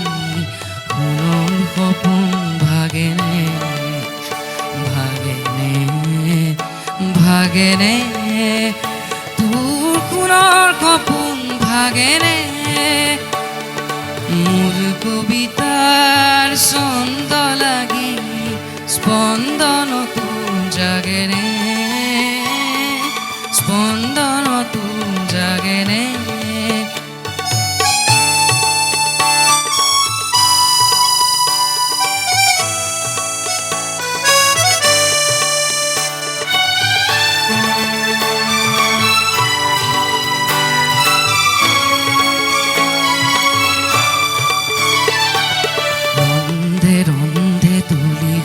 সোণৰ সপোন ভাগেনে ভাগেনে ভাগেনে তোৰ সোণৰ সপোন ভাগেনে মোৰ কবিতাৰ ছন্দ লাগি স্পন্দনতো জাগেনে স্পন্দনতো জাগেনে রন্ধে রন্ধে তুলি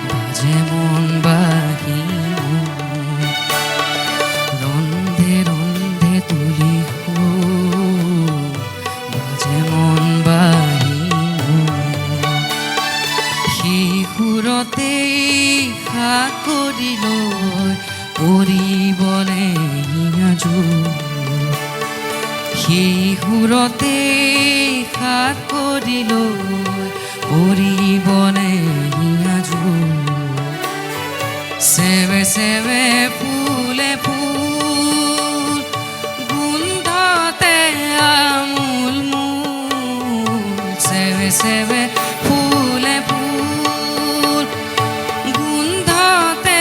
বাজে মন বাহি রন্ধে রন্ধে তুলি বাজে মন বাহি শিশুৰতে হা কৰি লৈ কৰিবলে হিয়াজু শিশুৰতে হাত কৰি লৈ কৰিবনে হিয়াজু চেৱে চেৱে ফুলে ফুল গোন্ধতে আমোল মূল চেৱে চেৱে ফুলে ফুল গোন্ধতে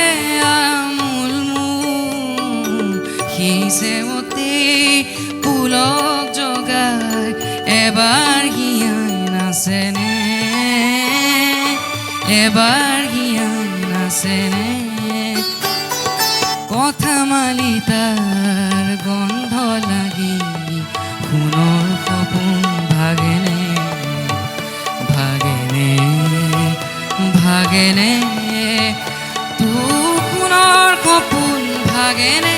আমোল মূল সেই চেৱতে ফুলক জগাই এবাৰ হিয়াই নাচেনে এবাৰ হিয়াই নাচেনে কথা মালি তাৰ গন্ধ লাগি সোণৰ সপোন ভাগেনে ভাগেনে ভাগেনে তোৰ সোণৰ সপোন ভাগেনে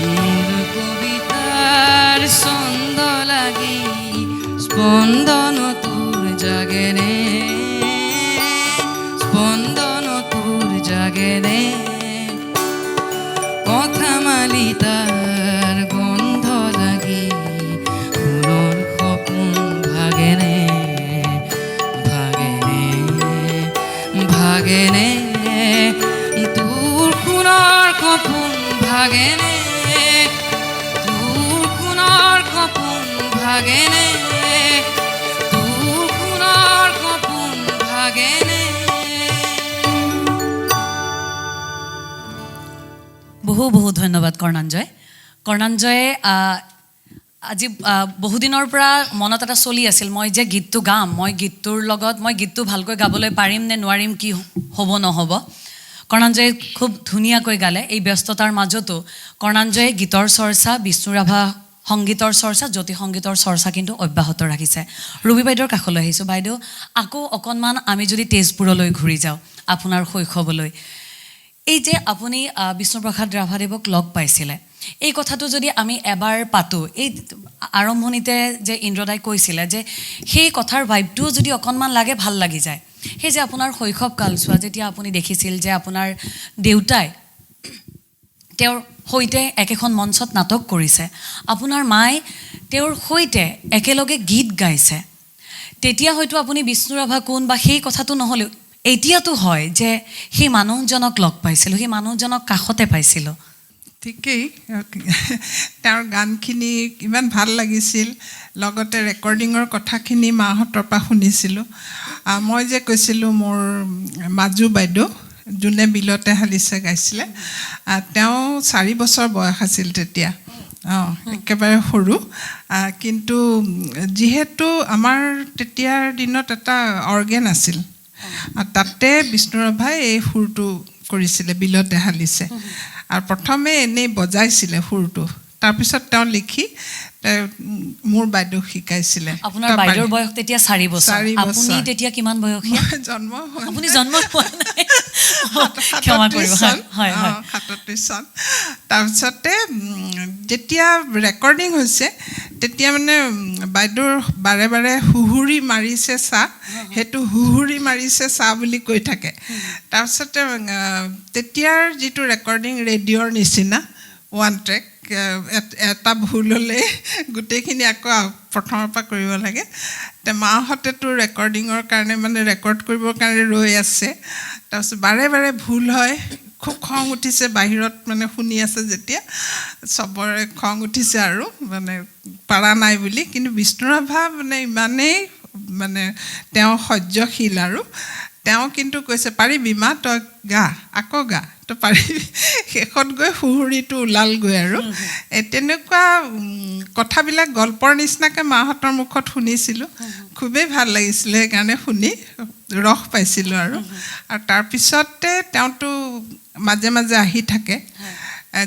মোৰ কবিতাৰ ছন্দ লাগি স্পন্দন তোৰ জাগেনে স্পন্দন তোৰ জাগেনে কথা মালি তাৰ গন্ধ লাগি সোণৰ সপোন ভাগেনে ভাগেনে ভাগেনে তোৰ সোণৰ সপোন ভাগেনে তোৰ সোণৰ সপোন ভাগেনে তোৰ সোণৰ সপোন ভাগেনে বহু বহু ধন্যবাদ কৰ্ণাঞ্জয় কৰ্ণাঞ্জয়ে আজি বহুদিনৰ পৰা মনত এটা চলি আছিল মই যে গীতটো গাম মই গীতটোৰ লগত মই গীতটো ভালকৈ গাবলৈ পাৰিম নে নোৱাৰিম কি হ'ব নহ'ব কৰ্ণাঞ্জয়ে খুব ধুনীয়াকৈ গালে এই ব্যস্ততাৰ মাজতো কৰ্ণাঞ্জয়ে গীতৰ চৰ্চা বিষ্ণুৰাভা সংগীতৰ চৰ্চা জ্যোতি সংগীতৰ চৰ্চা কিন্তু অব্যাহত ৰাখিছে ৰবি বাইদেউৰ কাষলৈ আহিছোঁ বাইদেউ আকৌ অকণমান আমি যদি তেজপুৰলৈ ঘূৰি যাওঁ আপোনাৰ শৈশৱলৈ এই যে আপুনি বিষ্ণুপ্ৰসাদ ৰাভাদেৱক লগ পাইছিলে এই কথাটো যদি আমি এবাৰ পাতোঁ এই আৰম্ভণিতে যে ইন্দ্ৰদাই কৈছিলে যে সেই কথাৰ ভাইবটোও যদি অকণমান লাগে ভাল লাগি যায় সেই যে আপোনাৰ শৈশৱ কালছোৱা যেতিয়া আপুনি দেখিছিল যে আপোনাৰ দেউতাই তেওঁৰ সৈতে একেখন মঞ্চত নাটক কৰিছে আপোনাৰ মায়ে তেওঁৰ সৈতে একেলগে গীত গাইছে তেতিয়া হয়তো আপুনি বিষ্ণুৰাভা কোন বা সেই কথাটো নহ'লেও এতিয়াতো হয় যে সেই মানুহজনক লগ পাইছিলোঁ সেই মানুহজনক কাষতে পাইছিলোঁ ঠিকেই তেওঁৰ গানখিনি ইমান ভাল লাগিছিল লগতে ৰেকৰ্ডিঙৰ কথাখিনি মাহঁতৰ পৰা শুনিছিলোঁ মই যে কৈছিলোঁ মোৰ মাজু বাইদেউ যোনে বিলতে হালিছে গাইছিলে তেওঁ 4 বছৰ বয়স আছিল তেতিয়া একেবাৰে সৰু কিন্তু যিহেতু আমাৰ তেতিয়াৰ দিনত এটা অৰ্গেন আছিল তাতে বিষ্ণুৰাভাই এই সুৰটো কৰিছিলে বিলতে হালিছে আৰু প্ৰথমে এনেই বজাইছিলে সুৰটো তাৰপিছত তেওঁ লিখি মোৰ বাইদেউ শিকাইছিলে আপোনাৰ বাইদেউৰ বয়স তেতিয়া 4 বছৰ আপুনি তেতিয়া কিমান বয়সীয়া জন্ম আপুনি জন্ম হোৱা নাই ক্ষমা কৰিব হয় 37 চন তাৰপিছতে যেতিয়া ৰেকৰ্ডিং হৈছে তেতিয়া মানে বাইদেউৰ বাৰে বাৰে হুহুৰি মাৰিছে চা সেইটো হুহুৰি মাৰিছে চা বুলি কৈ থাকে তাৰপিছতে তেতিয়াৰ যিটো ৰেকৰ্ডিং ৰেডিঅ'ৰ নিচিনা ওৱান ট্ৰেক এটা ভুল হ'লে গোটেইখিনি আকৌ প্ৰথমৰ পৰা কৰিব লাগে মাহঁতেতো ৰেকৰ্ডিঙৰ কাৰণে মানে ৰেকৰ্ড কৰিবৰ কাৰণে ৰৈ আছে তাৰপিছত বাৰে বাৰে ভুল হয় খুব খং উঠিছে বাহিৰত মানে শুনি আছে যেতিয়া চবৰে খং উঠিছে আৰু মানে পাৰা নাই বুলি কিন্তু বিষ্ণুৰাভা মানে ইমানেই মানে তেওঁ সহ্যশীল আৰু তেওঁ কিন্তু কৈছে পাৰিবি মা তই গা আকৌ গা তই পাৰিবি শেষত গৈ সুহুৰিটো ওলালগৈ আৰু তেনেকুৱা কথাবিলাক গল্পৰ নিচিনাকৈ মাহঁতৰ মুখত শুনিছিলোঁ খুবেই ভাল লাগিছিলে সেইকাৰণে শুনি ৰস পাইছিলোঁ আৰু তাৰপিছতে তেওঁতো মাজে মাজে আহি থাকে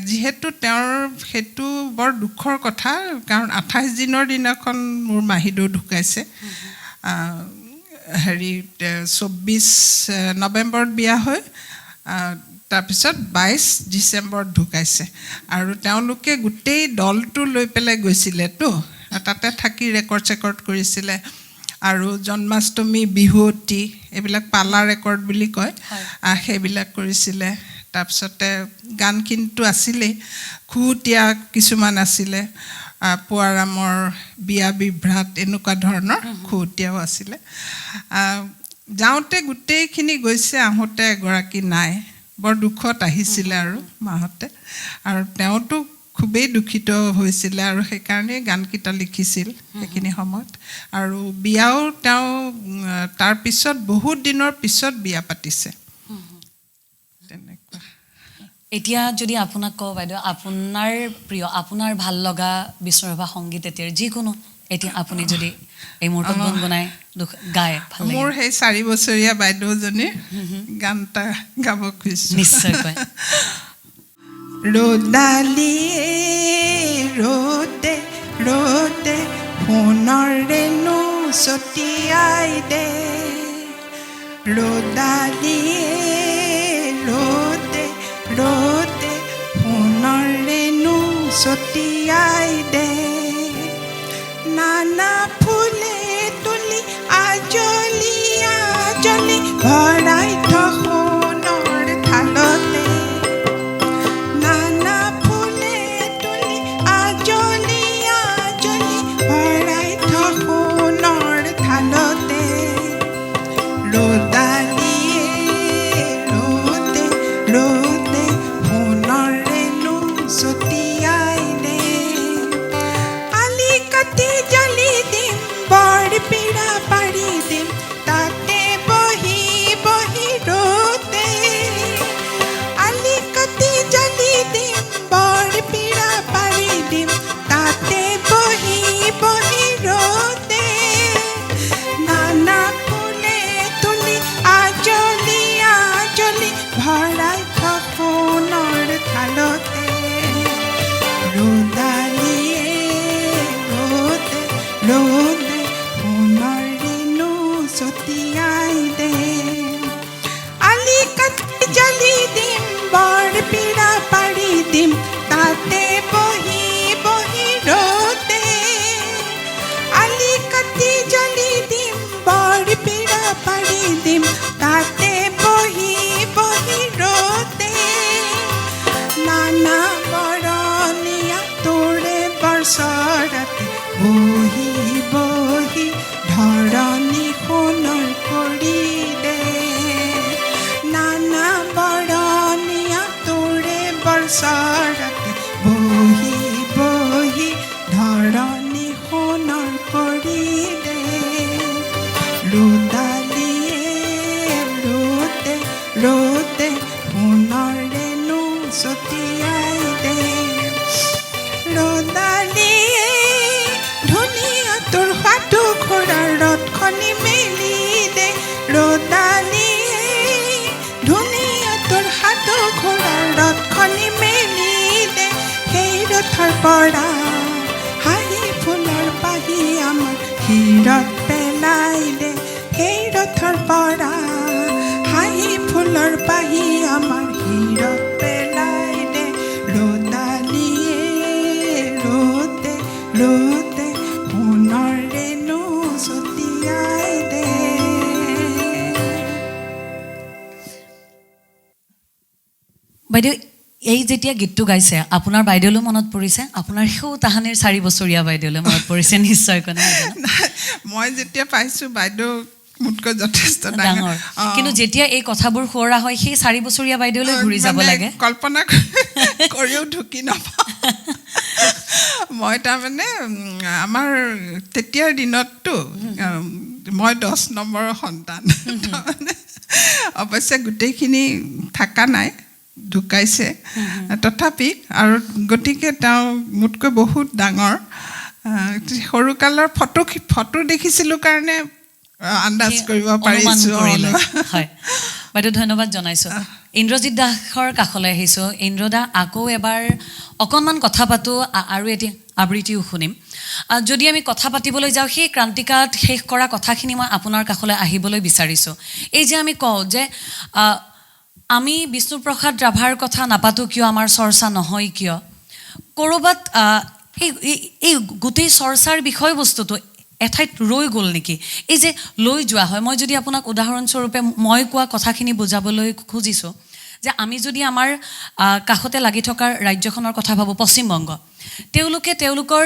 যিহেতু তেওঁৰ সেইটো বৰ দুখৰ কথা কাৰণ 28 দিনৰ দিনাখন মোৰ মাহীদেউ ঢুকাইছে হেৰি 24 নৱেম্বৰত বিয়া হৈ তাৰপিছত 22 ডিচেম্বৰত ঢুকাইছে আৰু তেওঁলোকে গোটেই দলটো লৈ পেলাই গৈছিলেতো তাতে থাকি ৰেকৰ্ড কৰিছিলে আৰু জন্মাষ্টমী বিহুৱতী এইবিলাক পালা ৰেকৰ্ড বুলি কয় সেইবিলাক কৰিছিলে তাৰপিছতে গানখিনিতো আছিলেই খুহুতীয়া কিছুমান আছিলে পুৱাৰামৰ বিয়া বিভ্ৰাট এনেকুৱা ধৰণৰ খুহুতীয়াও আছিলে যাওঁতে গোটেইখিনি গৈছে আহোঁতে এগৰাকী নাই বৰ দুখত আহিছিলে আৰু মাহঁতে আৰু তেওঁতো খুবেই দুখিত হৈছিলে আৰু সেইকাৰণে গানকেইটা লিখিছিল সেইখিনি সময়ত আৰু বিয়াও তেওঁ তাৰপিছত বহুত দিনৰ পিছত বিয়া পাতিছে তেনেকুৱা এতিয়া যদি আপোনাক কওঁ বাইদেউ আপোনাৰ প্ৰিয় আপোনাৰ ভাল লগা বিষ্ণুৰাভা সংগীত এতিয়াৰ যিকোনো এতিয়া আপুনি যদি এই মুহূৰ্তত গুণগুণাই গায় ভাল লাগে মোৰ সেই 4 বছৰীয়া বাইদেউজনীৰ গান এটা গাব খুজিছোঁ নিশ্চয়কৈ ৰ'দালিয়ে ৰ'দে ৰ'দে সোণৰেনো ছটিয়াই দে ৰ'দালিয়ে ৰ'দে ৰ'দে সোণৰেনো ছটিয়াই দে নানা ফুলে তুলি আজলি আজলি ভৰাই সোণৰ থালতে নানা ফুলে তুলি আজলি আজলি ভৰাই সোণৰ থালতে ৰ'দালিয়ে ৰ'দে ৰ'দে সোণৰেনো ছটিয়াই দে আলি কাটি জ্বলি দিম বৰ পীৰা পাৰি দিম তাতে বহি বহি ৰ'দে আলি কাটি জ্বলি দিম বৰ পীৰা পাৰি দিম তাতে বহি বহি ৰ'দে নানা ফুলে তুলি আজলি আজলি ভৰাই সোণৰ থালতে ৰ'দালিয়ে ৰ'দে ৰ'দে সোণৰেনো ছটিয়াই দে আলি কাটি জ্বলি দিম বৰ পীৰা পাৰি দিম তাতে বহি বহি ৰ'দে আলি কাটি জ্বলি দিম বৰ পীৰা পাৰি দিম তাতে বহি বহি ৰ'দে নানা ওচৰতে বহি বহি ধৰণী সোণৰ কৰি দে নানা বৰণীয়া তোৰে বৰ্ষৰতে বহি বহি ধৰণী সোণৰ কৰি দে ৰোদালিয়ে ৰোতে ৰোতে সোণৰেনো ছটিয়াই দে ৰোদালিয়ে ধুনীয়া তোৰ হাতু ঘোঁৰাৰ ৰথখনি মেলি দে ৰোদালিয়ে ধুনীয়া তোৰ হাতু ঘোঁৰাৰ ৰথখনি মেলি দে সেই ৰথৰ পৰা হাঁহি ফুলৰ পাহি আমাৰ হীৰত পেলাই দে সেই ৰথৰ পৰা হাঁহি ফুলৰ পাহি আমাৰ হীৰত পেলাই দে ৰোদালিয়ে ৰোতে ৰোতে সোণৰেনো ছটিয়াই দে বাইদেউ এই যেতিয়া গীতটো গাইছে আপোনাৰ বাইদেউলৈ মনত পৰিছে আপোনাৰ সেউ তাহানিৰ 4 বছৰীয়া বাইদেউলৈ মনত পৰিছে নিশ্চয়কৈ নহয় জানো? মই যেতিয়া পাইছোঁ বাইদেউ মোতকৈ যথেষ্ট ডাঙৰ কিন্তু যেতিয়া এই কথাবোৰ সোঁৱৰা হয় সেই 4 বছৰীয়া বাইদেউলৈ ঘূৰি যাব মানে লাগে কল্পনা কৰিও ঢুকি নাপাওঁ মই তাৰমানে আমাৰ তেতিয়াৰ দিনততো মই 10 নম্বৰৰ সন্তান তাৰমানে অৱশ্যে গোটেইখিনি থকা নাই ঢুকাইছে তথাপি আৰু গতিকে তেওঁ মোতকৈ বহুত ডাঙৰ সৰুকালৰ ফটো দেখিছিলোঁ কাৰণে আন্দাজ কৰিব পাৰিছোঁ হয় বাইদেউ ধন্যবাদ জনাইছোঁ ইন্দ্ৰজিৎ দাসৰ কাষলৈ আহিছোঁ ইন্দ্ৰদা আকৌ এবাৰ অকণমান কথা পাতোঁ আৰু এটি আবৃত্তিও শুনিম যদি আমি কথা পাতিবলৈ যাওঁ সেই ক্ৰান্তিকাত শেষ কৰা কথাখিনি মই আপোনাৰ কাষলৈ আহিবলৈ বিচাৰিছোঁ এই যে আমি কওঁ যে আমি বিষ্ণুপ্ৰসাদ ৰাভাৰ কথা নাপাতোঁ কিয় আমাৰ চৰ্চা নহয় কিয় ক'ৰবাত এই গোটেই চৰ্চাৰ বিষয়বস্তুটো এঠাইত ৰৈ গ'ল নেকি এই যে লৈ যোৱা হয় মই যদি আপোনাক উদাহৰণস্বৰূপে মই কোৱা কথাখিনি বুজাবলৈ খুজিছোঁ যে আমি যদি আমাৰ কাষতে লাগি থকা ৰাজ্যখনৰ কথা ভাবোঁ পশ্চিমবংগ তেওঁলোকে তেওঁলোকৰ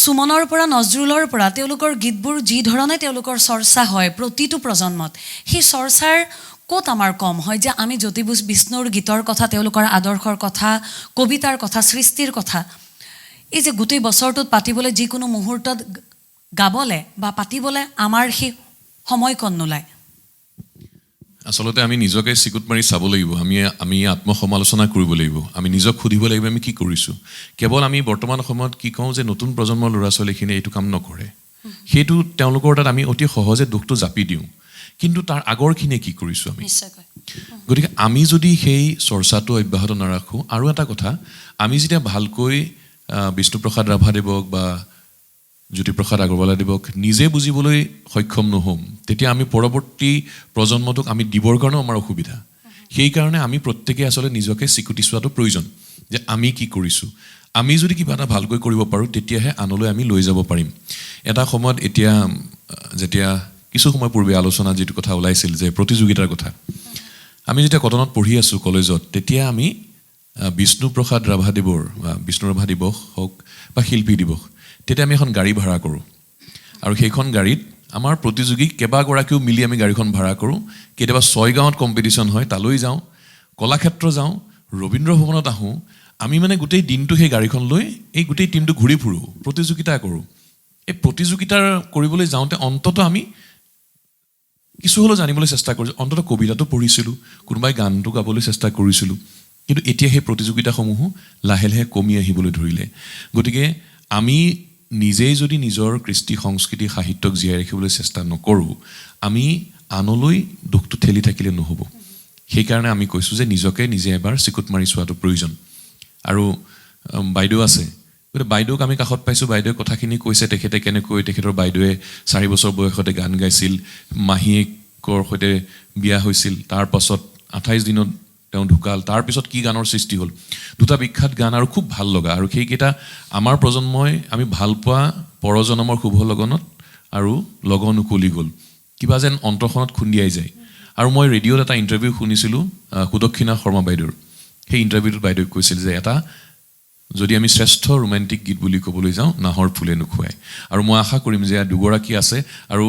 সুমনৰ পৰা নজৰুলৰ পৰা তেওঁলোকৰ গীতবোৰ যি ধৰণে তেওঁলোকৰ চৰ্চা হয় প্ৰতিটো প্ৰজন্মত সেই চৰ্চাৰ ক'ত আমাৰ কম হয় যে আমি জ্যোতি বিষ্ণুৰ গীতৰ কথা তেওঁলোকৰ আদৰ্শৰ কথা কবিতাৰ কথা সৃষ্টিৰ কথা এই যে গোটেই বছৰটোত পাতিবলৈ যিকোনো মুহূৰ্তত গাবলৈ বা পাতিবলৈ আমাৰ সেই সময়কণ নোলায় আচলতে আমি নিজকে চিকুট মাৰি চাব লাগিব আমি আত্মসমালোচনা কৰিব লাগিব আমি নিজক সুধিব লাগিব আমি কি কৰিছোঁ কেৱল আমি বৰ্তমান সময়ত কি কওঁ যে নতুন প্ৰজন্মৰ ল'ৰা ছোৱালীখিনিয়ে এইটো কাম নকৰে সেইটো তেওঁলোকৰ তাত আমি অতি সহজে দুখটো জাপি দিওঁ কিন্তু তাৰ আগৰখিনিয়ে কি কৰিছোঁ আমি নিশ্চয়কৈ গতিকে আমি যদি সেই চৰ্চাটো অব্যাহত নাৰাখোঁ আৰু এটা কথা আমি যেতিয়া ভালকৈ বিষ্ণুপ্ৰসাদ ৰাভাদেৱক বা জ্যোতিপ্ৰসাদ আগৰৱালাদেৱক নিজে বুজিবলৈ সক্ষম নহ'ম তেতিয়া আমি পৰৱৰ্তী প্ৰজন্মটোক আমি দিবৰ কাৰণেও আমাৰ অসুবিধা সেইকাৰণে আমি প্ৰত্যেকে আচলতে নিজকে স্বীকৃতি চোৱাটো প্ৰয়োজন যে আমি কি কৰিছোঁ আমি যদি কিবা এটা ভালকৈ কৰিব পাৰোঁ তেতিয়াহে আনলৈ আমি লৈ যাব পাৰিম এটা সময়ত এতিয়া যেতিয়া কিছু সময় পূৰ্বে আলোচনা যিটো কথা ওলাইছিল যে প্ৰতিযোগিতাৰ কথা আমি যেতিয়া কটনত পঢ়ি আছোঁ কলেজত তেতিয়া আমি বিষ্ণুপ্ৰসাদ ৰাভাদেৱৰ বা বিষ্ণু ৰাভা দিৱস হওক বা শিল্পী দিৱস তেতিয়া আমি এখন গাড়ী ভাড়া কৰোঁ আৰু সেইখন গাড়ীত আমাৰ প্ৰতিযোগী কেইবাগৰাকীও মিলি আমি গাড়ীখন ভাড়া কৰোঁ কেতিয়াবা 6 গাঁৱত কম্পিটিশ্যন হয় তালৈ যাওঁ কলাক্ষেত্ৰ যাওঁ ৰবীন্দ্ৰ ভৱনত আহোঁ আমি মানে গোটেই দিনটো সেই গাড়ীখন লৈ এই গোটেই টিমটো ঘূৰি ফুৰোঁ প্ৰতিযোগিতা কৰোঁ এই প্ৰতিযোগিতা কৰিবলৈ যাওঁতে অন্ততঃ আমি কিছু হ'লেও জানিবলৈ চেষ্টা কৰিছোঁ অন্ততঃ কবিতাটো পঢ়িছিলোঁ কোনোবাই গানটো গাবলৈ চেষ্টা কৰিছিলোঁ কিন্তু এতিয়া সেই প্ৰতিযোগিতাসমূহো লাহে লাহে কমি আহিবলৈ ধৰিলে গতিকে আমি নিজেই যদি নিজৰ কৃষ্টি সংস্কৃতি সাহিত্যক জীয়াই ৰাখিবলৈ চেষ্টা নকৰোঁ আমি আনলৈ দুখটো ঠেলি থাকিলে নহ'ব সেইকাৰণে আমি কৈছোঁ যে নিজকে নিজে এবাৰ চিকুট মাৰি চোৱাটো প্ৰয়োজন আৰু বাইদেউ আছে গতিকে বাইদেউক আমি কাষত পাইছোঁ বাইদেৱে কথাখিনি কৈছে তেখেতে কেনেকৈ তেখেতৰ বাইদেৱে 4 বছৰ বয়সতে গান গাইছিল মাহীয়েকৰ সৈতে বিয়া হৈছিল তাৰপাছত 28 দিনত তেওঁ ঢুকাল তাৰপিছত কি গানৰ সৃষ্টি হ'ল দুটা বিখ্যাত গান আৰু খুব ভাল লগা আৰু সেইকেইটা আমাৰ প্ৰজন্মই আমি ভাল পোৱা পৰজনমৰ শুভ লগনত আৰু লগন উকলি গ'ল কিবা যেন অন্তৰখনত খুন্দিয়াই যায় আৰু মই ৰেডিঅ'ত এটা ইণ্টাৰভিউ শুনিছিলোঁ সুদক্ষিণা শৰ্মা বাইদেউৰ সেই ইণ্টাৰভিউটোত বাইদেৱে কৈছিল যে এটা যদি আমি শ্ৰেষ্ঠ ৰোমেণ্টিক গীত বুলি ক'বলৈ যাওঁ নাহৰ ফুলে নুখুৱাই আৰু মই আশা কৰিম যে দুগৰাকী আছে আৰু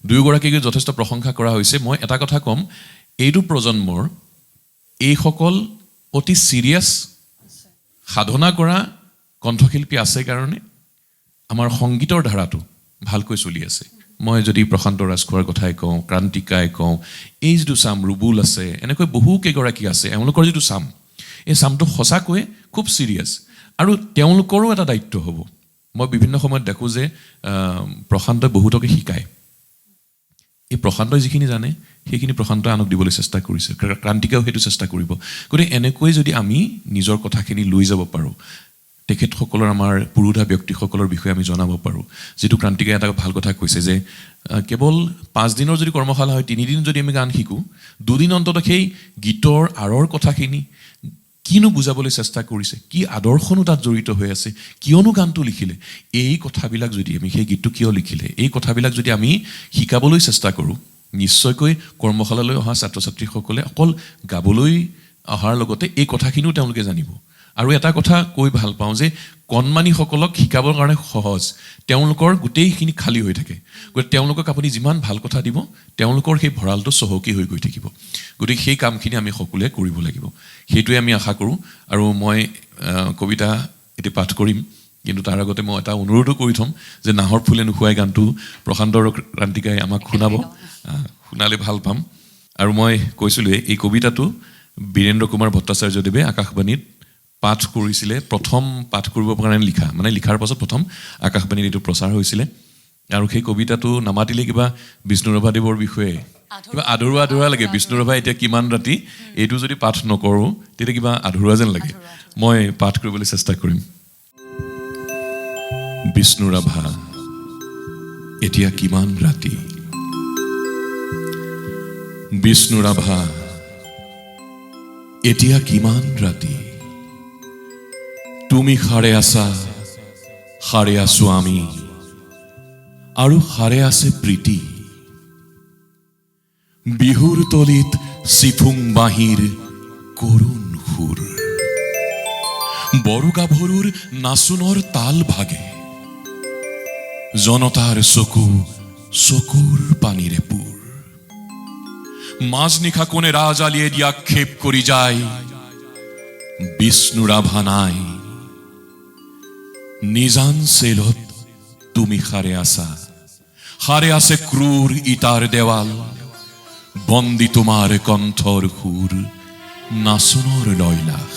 দুয়োগৰাকীকে যথেষ্ট প্ৰশংসা কৰা হৈছে মই এটা কথা ক'ম এইটো প্ৰজন্মৰ এইসকল অতি চিৰিয়াছ সাধনা কৰা কণ্ঠশিল্পী আছে কাৰণে আমাৰ সংগীতৰ ধাৰাটো ভালকৈ চলি আছে মই যদি প্ৰশান্ত ৰাজখোৱাৰ কথাই কওঁ ক্ৰান্তিকাই কওঁ এই যিটো চাম ৰুবুল আছে এনেকৈ বহুকেইগৰাকী আছে এওঁলোকৰ যিটো চাম এই চামটো সঁচাকৈ খুব চিৰিয়াছ আৰু তেওঁলোকৰো এটা দায়িত্ব হ'ব মই বিভিন্ন সময়ত দেখোঁ যে প্ৰশান্তই বহুতকে শিকায় এই প্ৰশান্তই যিখিনি জানে সেইখিনি প্ৰশান্তই আনক দিবলৈ চেষ্টা কৰিছে ক্ৰান্তিকাও সেইটো চেষ্টা কৰিব গতিকে এনেকৈ যদি আমি নিজৰ কথাখিনি লৈ যাব পাৰোঁ তেখেতসকলৰ আমাৰ পুৰুধা ব্যক্তিসকলৰ বিষয়ে আমি জনাব পাৰোঁ যিটো ক্ৰান্তিকাই এটা ভাল কথা কৈছে যে কেৱল 5 দিনৰ যদি কৰ্মশালা হয় 3 দিন যদি আমি গান শিকোঁ 2 দিন অন্তত সেই গীতৰ আঁৰৰ কথাখিনি কিনো বুজাবলৈ চেষ্টা কৰিছে কি আদৰ্শনো তাত জড়িত হৈ আছে কিয়নো গানটো লিখিলে এই কথাবিলাক যদি আমি সেই গীতটো কিয় লিখিলে এই কথাবিলাক যদি আমি শিকাবলৈ চেষ্টা কৰোঁ নিশ্চয়কৈ কৰ্মশালালৈ অহা ছাত্ৰ ছাত্ৰীসকলে অকল গাবলৈ অহাৰ লগতে এই কথাখিনিও তেওঁলোকে জানিব আৰু এটা কথা কৈ ভাল পাওঁ যে কণমানিসকলক শিকাবৰ কাৰণে সহজ তেওঁলোকৰ গোটেইখিনি খালী হৈ থাকে গতিকে তেওঁলোকক আপুনি যিমান ভাল কথা দিব তেওঁলোকৰ সেই ভঁৰালটো চহকী হৈ গৈ থাকিব গতিকে সেই কামখিনি আমি সকলোৱে কৰিব লাগিব সেইটোৱে আমি আশা কৰোঁ আৰু মই কবিতা এতিয়া পাঠ কৰিম কিন্তু তাৰ আগতে মই এটা অনুৰোধো কৰি থ'ম যে নাহৰ ফুলে নুখুৱাই গানটো প্ৰশান্ত ক্ৰান্তিকাই আমাক শুনাব শুনালে ভাল পাম আৰু মই কৈছিলোঁ এই কবিতাটো বীৰেন্দ্ৰ কুমাৰ ভট্টাচাৰ্যদেৱে আকাশবাণীত পাঠ কৰিছিলে প্ৰথম পাঠ কৰিবৰ কাৰণে লিখা মানে লিখাৰ পাছত প্ৰথম আকাশবাণীত এইটো প্ৰচাৰ হৈছিলে আৰু সেই কবিতাটো নামাতিলে কিবা বিষ্ণুৰাভাদেৱৰ বিষয়ে কিবা আধৰুৱা লাগে বিষ্ণুৰাভা এতিয়া কিমান ৰাতি এইটো যদি পাঠ নকৰোঁ তেতিয়া কিবা আধৰুৱা যেন লাগে মই পাঠ কৰিবলৈ চেষ্টা কৰিম বিষ্ণুৰাভা এতিয়া কিমান ৰাতি বিষ্ণুৰাভা এতিয়া কিমান ৰাতি তুমি সাৰে আছো আমি আৰু সাৰে আছে প্ৰীতি বিহুৰ তলিত চিফুং বাঁহীৰ কৰুণ সুৰ বড়ো গাভৰুৰ নাচোনৰ তাল ভাগে জনতাৰ চকুৰ পানীৰে পুৰ মাজনিশা কোণে ৰাজ আলিয়ে দিয়া ক্ষেপ কৰি যায় বিষ্ণুৰাভা নাই নিজান চেলত তুমি সাৰে আছে ক্ৰূৰ ইটাৰ দেওয়াল বন্দি তোমাৰ কণ্ঠৰ সুৰ নাচনৰ লয়লাস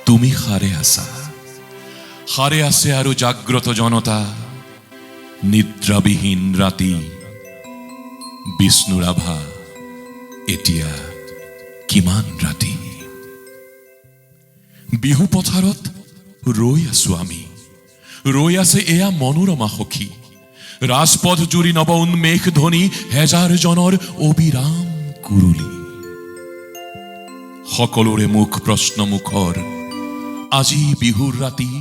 তুমি সাৰে আছে আৰু জাগ্ৰত জনতা নিদ্ৰাবিহীন ৰাতি বিষ্ণুৰাভা এতিয়া কিমান ৰাতি বিহু পথাৰত ৰৈ আছো আমি ৰৈ আছে এয়া মনোৰমা সখী ৰাজপথ জুৰি নব উন্মেষ ধ্বনি হেজাৰ জনৰ অবিৰাম কুৰুলি সকলোৰে মুখ প্ৰশ্ন মুখৰ আজি বিহুৰ ৰাতি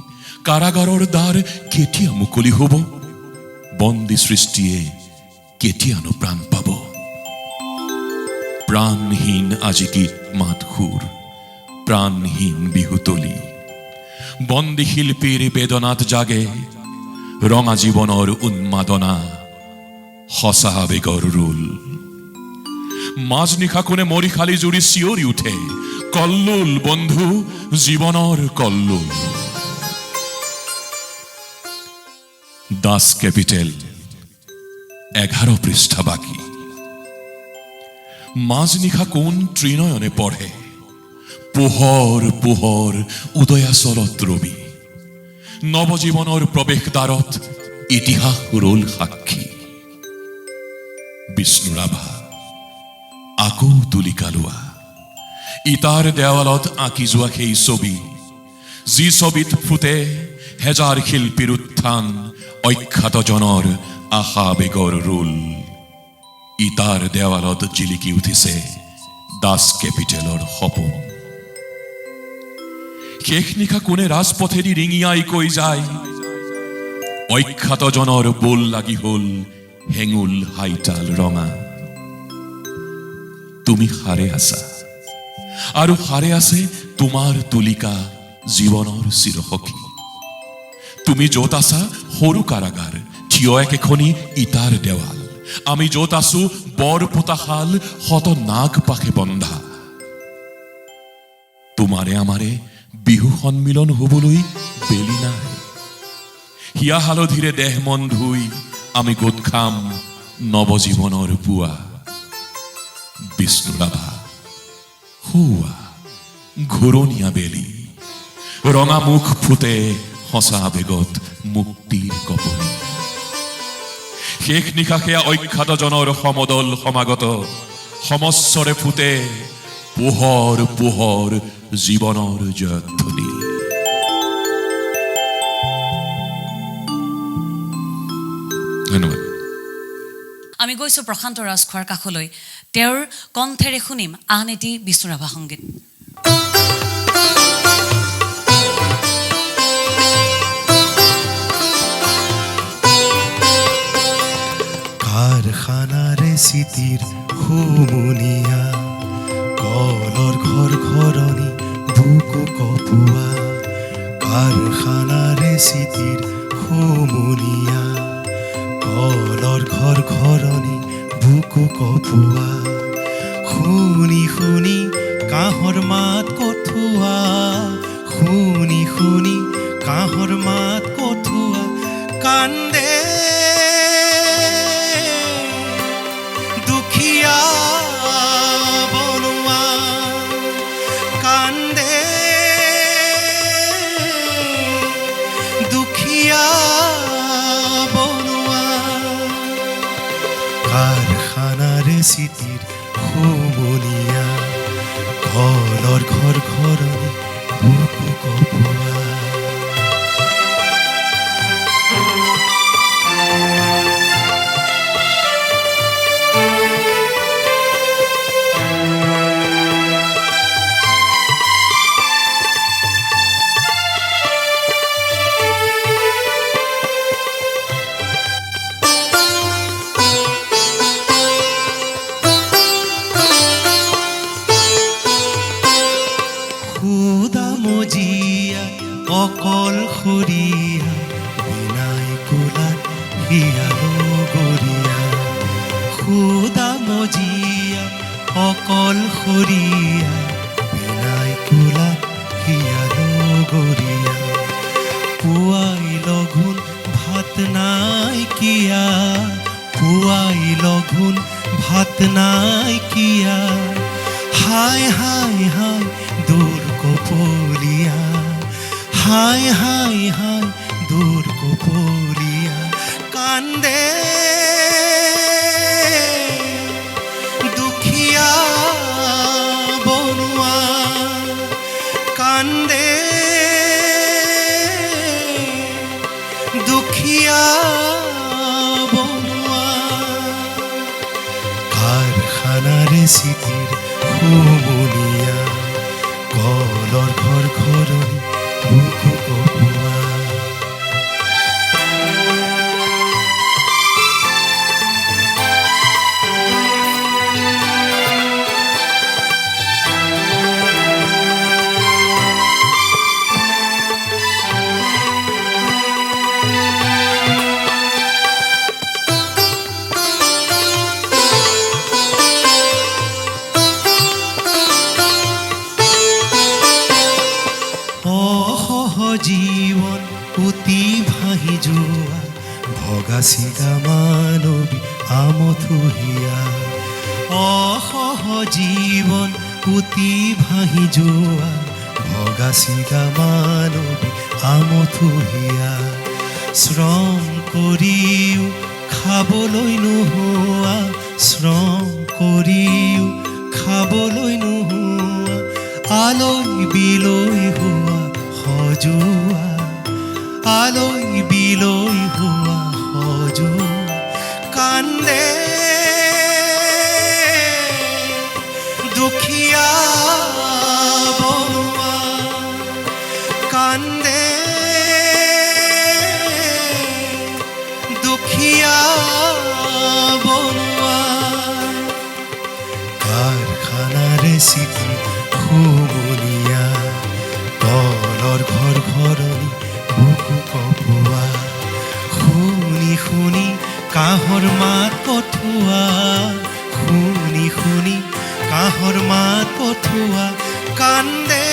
কাৰাগাৰৰ দ্বাৰ কেতিয়া মুকলি হ'ব বন্দী সৃষ্টিয়ে কেতিয়ানো প্ৰাণ পাব প্ৰাণহীন আজি গীত মাত সুৰ প্ৰাণহীন বিহুতলি বন্দী শিল্পীৰ বেদনাত জাগে ৰঙা জীৱনৰ উন্মাদনা সঁচা আবেগৰ ৰোল মাজনিশা কোণে মৰিশালি জুৰি চিঞৰি উঠে কল্লোল বন্ধু জীৱনৰ কল্লোল দাস কেপিটেল 11 পৃষ্ঠা বাকি মাজনিশা কোন ত্ৰিনয়নে পঢ়ে পোহৰ পোহৰ উদয়াচলত ৰবি নৱজীৱনৰ প্ৰৱেশ দ্বাৰত ইতিহাস ৰল সাক্ষী বিষ্ণুৰাভা আকৌ তুলিকা লোৱা ইটাৰ দেৱালত আঁকি যোৱা সেই ছবি যি ছবিত ফুটে হেজাৰ শিল্পীৰ উত্থান অখ্যাতজনৰ আশা বেগৰ ৰোল ইটাৰ দেৱালত জিলিকি উঠিছে দাস কেপিটেলৰ সপোন শেষ নিশা কোনে ৰাজপথেদি ৰিঙিয়াই কৈ যায় অখ্যাতজনৰ বোল লাগি হল হেঙুল হাইতাল ৰঙা তুমি সাৰে আছা আৰু সাৰে আছে তোমাৰ তুলিকা জীৱনৰ চিৰসখী তুমি য'ত আছা সৰু কাৰাগাৰ থিয় একেখনি ইটাৰ দেৱাল আমি য'ত আছো বৰ পোতাশাল শত নাগ পাশে বন্ধা তোমাৰে আমাৰে বিহু সন্মিলন হ'বলৈ বেলি নাই হিয়া হালধিৰে দেহ মন ধুই আমি গোট খাম নৱজীৱনৰ পুৱা বিষ্ণুৰাভা হুৱা ঘূৰণীয়া বেলি ৰঙা মুখ ফুটে সঁচা আবেগত মুক্তিৰ কপনি শেষ নিশা সেয়া অখ্যাতজনৰ সমদল সমাগত সমস্বৰে ফুটে পোহৰ পোহৰ জীৱনৰ জয়ধ্বনি ধন্যবাদ আমি গৈছোঁ প্ৰশান্ত ৰাজখোৱাৰ কাষলৈ তেওঁৰ কণ্ঠেৰে শুনিম আন এটি বিষ্ণুৰাভা সংগীত কাৰখানাৰে চিতিৰ হুমুনিয়া কলৰ ঘৰ ঘৰণি বুকু কপোৱা কাৰখানাৰে চিতিৰ হুমুনিয়া কলৰ ঘৰ ঘৰণি বুকু কপোৱা শুনি শুনি কাঁহৰ মাত কঠুৱা শুনি শুনি কাঁহৰ মাত কঠুৱা কান্দে দুখীয়া বনোৱা কান্দে দুখীয়া বনোৱা কাৰখানাৰে চিতিৰ হুমুনিয়া কলৰ ঘৰ ঘৰণি বুকু কপোৱা অকলশৰীয়া বিনাই কোলাত হিয়ালো গৰিয়া খুদা মজিয়া অকলশৰীয়া বিনাই কোলাত হিয়ালো গৰিয়া পুৱাই লঘোণ ভাত নাই কিয়া পুৱাই লঘোণ ভাত নাই কিয়া হায় হায় হায় দূৰ কপলীয়া হায় হায় হায় দূৰ কপলীয়া কান্দে দুখীয়া বনোৱা কান্দে দুখীয়া বনোৱা কাৰখানাৰে চিতিৰ হুমুনিয়া কলৰ ঘৰ ঘৰণি বুকু কপোৱা জীৱন উতি ভাহি যোৱা ভগা চিগা মানৱী আমথুহিয়া অসহ জীৱন উতি ভাহি যোৱা ভগা চিগা মানৱী আমথুহিয়া শ্ৰম কৰিও খাবলৈ নোহোৱা শ্ৰম কৰিও খাবলৈ নোহোৱা আলৈ বিলৈ হোৱা সজোৱা আলৈ বিলৈ হোৱা সজোৱা কান্দে দুখীয়া বনোৱা কান্দে দুখীয়া বনোৱা কাৰখানাৰে চিতি হুমুনিয়া ঘৰ ঘৰ ঘৰণি বুকু কপোৱা শুনি শুনি কাঁহৰ মাত পঠোৱা শুনি শুনি কাঁহৰ মাত পঠোৱা কান্দে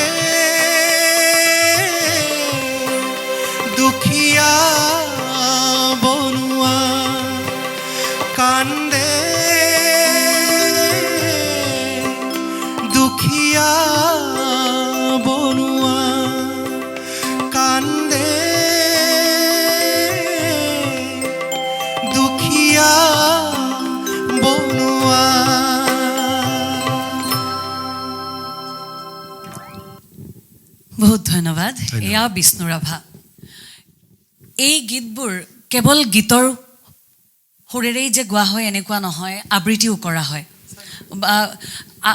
দুখীয়া বনোৱা কান্দে দুখীয়া বনোৱা কান্দে দুখীয়া বনোৱা বহুত ধন্যবাদ এয়া বিষ্ণু ৰাভা এই গীতবোৰ কেৱল গীতৰ সুৰেৰেই যে গোৱা হয় এনেকুৱা নহয় আবৃত্তিও কৰা হয়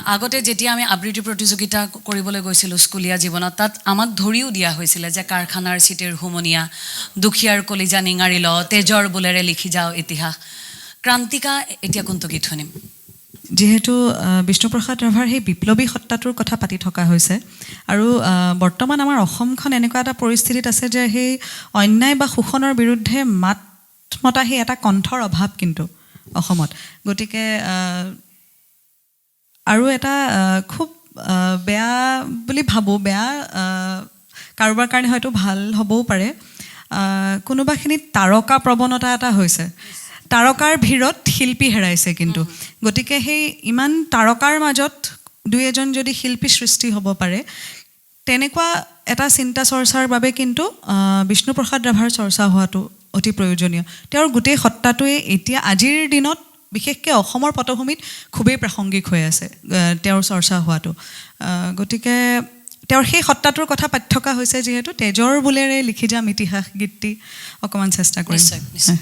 আগতে যেতিয়া আমি আবৃত্তি প্ৰতিযোগিতা কৰিবলৈ গৈছিলোঁ স্কুলীয়া জীৱনত তাত আমাক ধৰিও দিয়া হৈছিলে যে কাৰখানাৰ চিটিৰ হুমনীয়া দুখীয়াৰ কলিজা নিঙাৰি ল তেজৰ বোলেৰে লিখি যাওঁ ইতিহাস ক্ৰান্তিকা এতিয়া কোনটো গীত শুনিম যিহেতু বিষ্ণুপ্ৰসাদ ৰাভাৰ সেই বিপ্লৱী সত্তাটোৰ কথা পাতি থকা হৈছে আৰু বৰ্তমান আমাৰ অসমখন এনেকুৱা এটা পৰিস্থিতিত আছে যে সেই অন্যায় বা শোষণৰ বিৰুদ্ধে মাত মতা সেই এটা কণ্ঠৰ অভাৱ কিন্তু অসমত গতিকে আৰু এটা খুব বেয়া বুলি ভাবোঁ বেয়া কাৰোবাৰ কাৰণে হয়তো ভাল হ'বও পাৰে কোনোবাখিনিত তাৰকা প্ৰৱণতা এটা হৈছে তাৰকাৰ ভিৰত শিল্পী হেৰাইছে কিন্তু গতিকে সেই ইমান তাৰকাৰ মাজত দুই এজন যদি শিল্পী সৃষ্টি হ'ব পাৰে তেনেকুৱা এটা চিন্তা চৰ্চাৰ বাবে কিন্তু বিষ্ণুপ্ৰসাদ ৰাভাৰ চৰ্চা হোৱাটো অতি প্ৰয়োজনীয় তেওঁৰ গোটেই সত্তাটোৱে এতিয়া আজিৰ দিনত বিশেষকৈ অসমৰ পটভূমিত খুবেই প্ৰাসংগিক হৈ আছে তেওঁৰ চৰ্চা হোৱাটো গতিকে তেওঁৰ সেই সত্তাটোৰ কথা পাতি থকা হৈছে যিহেতু তেজৰ বোলেৰে লিখি যাম ইতিহাস গীতটি অকণমান চেষ্টা কৰিম নিশ্চয়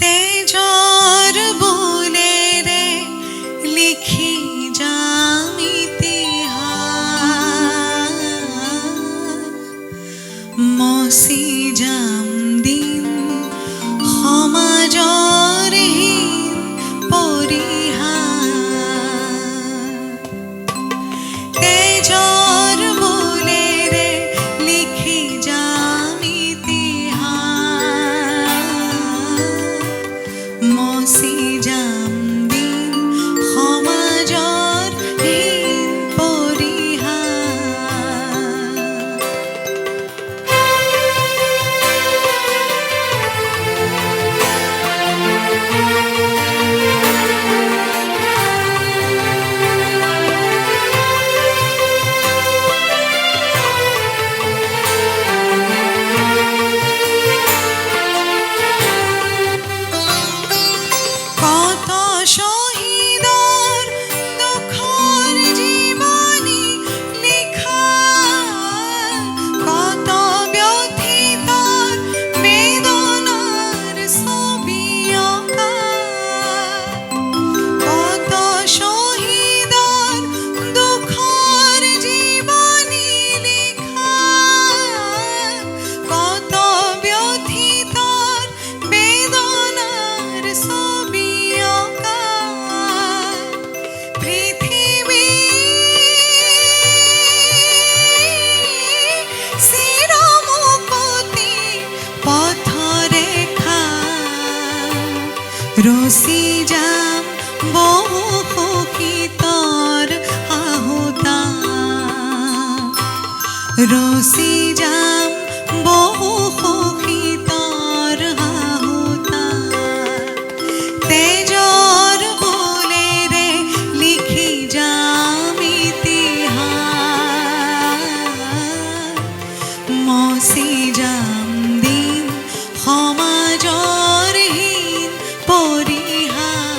তেজৰ বোলেৰে লিখি যাম ইতিহাস মচি যাম দিন সমাজৰ হীন পৰিহাস তেজৰ বোলেৰে লিখি যাম ইতিহাস মচি যাম দিন সমাজৰ হীন কত শহীদৰ দুখৰ জীৱনী লিখা কত ব্যথিতৰ বেদনাৰ ছবি অঁকা কত শহীদৰ দুখৰ জীৱনী লিখা কত ব্যথিতৰ বেদনাৰ ছবি অঁকা পৃথিৱী চিৰমুকতি পথৰেখা ৰচি যাম বহু শোষিতৰ আহুতা ৰচি যাম বহু শোষিতৰ আহুতা তেজৰ বোলেৰে লিখি যাম ইতিহাস মচি যাম দিন সমাজৰ হীন পৰিহাস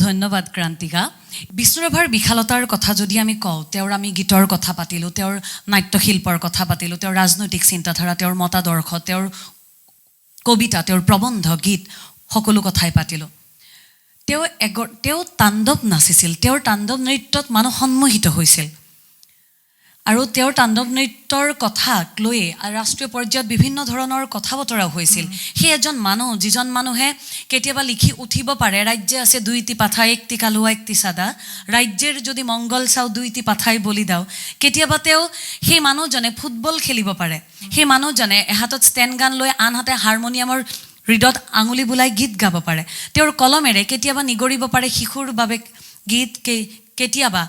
ধন্যবাদ ক্ৰান্তিকা। বিষ্ণুৰাভাৰ বিশালতাৰ কথা যদি আমি কওঁ, তেওঁৰ আমি গীতৰ কথা পাতিলোঁ, তেওঁৰ নাট্যশিল্পৰ কথা পাতিলোঁ, তেওঁৰ ৰাজনৈতিক চিন্তাধাৰা, তেওঁৰ মতাদৰ্শ, তেওঁৰ কবিতা, তেওঁৰ প্ৰবন্ধ, গীত সকলো কথাই পাতিলোঁ। তেওঁ তাণ্ডৱ নাচিছিল, তেওঁৰ তাণ্ডৱ নৃত্যত মানুহ সন্মোহিত হৈছিল আৰু তেওঁৰ তাণ্ডৱ নৃত্যৰ কথাক লৈয়ে ৰাষ্ট্ৰীয় পৰ্যায়ত বিভিন্ন ধৰণৰ কথা বতৰা হৈছিল। সেই এজন মানুহ যিজন মানুহে কেতিয়াবা লিখি উঠিব পাৰে, ৰাজ্যে আছে দুইটি পাঠা, একটি কালুৱা একটি চাদা, ৰাজ্যেৰ যদি মংগল চাওঁ দুইটি পাঠাই বলি দাও। কেতিয়াবা তেওঁ সেই মানুহজনে ফুটবল খেলিব পাৰে, সেই মানুহজনে এহাতত ষ্টেণ্ড গান লৈ আনহাতে হাৰমনিয়ামৰ হৃদত আঙুলি বোলাই গীত গাব পাৰে। তেওঁৰ কলমেৰে কেতিয়াবা নিগৰিব পাৰে শিশুৰ বাবে গীত, কেতিয়াবা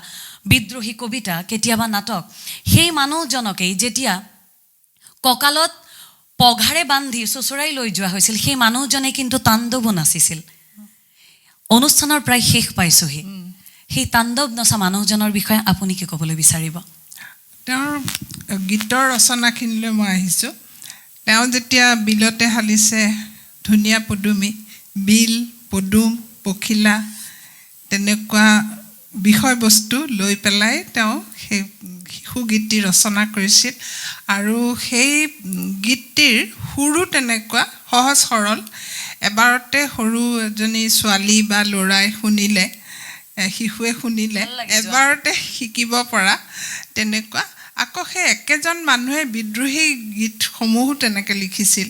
বিদ্ৰোহী কবিতা, কেতিয়াবা নাটক। সেই মানুহজনকেই যেতিয়া কঁকালত পঘাৰে বান্ধি চোঁচৰাই লৈ যোৱা হৈছিল, সেই মানুহজনে কিন্তু তাণ্ডৱো নাচিছিল। অনুষ্ঠানৰ প্ৰায় শেষ পাইছোহি, সেই তাণ্ডৱ নচা মানুহজনৰ বিষয়ে আপুনি কি ক'বলৈ বিচাৰিব? তেওঁৰ গীতৰ ৰচনাখিনিলৈ মই আহিছোঁ। তেওঁ যেতিয়া বিলতে হালিছে ধুনীয়া পদুমী, বিল, পদুম, পখিলা তেনেকুৱা বিষয়বস্তু লৈ পেলাই তেওঁ সেই শিশু গীতটি ৰচনা কৰিছিল আৰু সেই গীতটিৰ সুৰো তেনেকুৱা সহজ সৰল। এবাৰতে সৰু এজনী ছোৱালী বা ল'ৰাই শুনিলে, শিশুৱে শুনিলে এবাৰতে শিকিব পৰা তেনেকুৱা। আকৌ সেই একেজন মানুহে বিদ্ৰোহী গীতসমূহো তেনেকৈ লিখিছিল।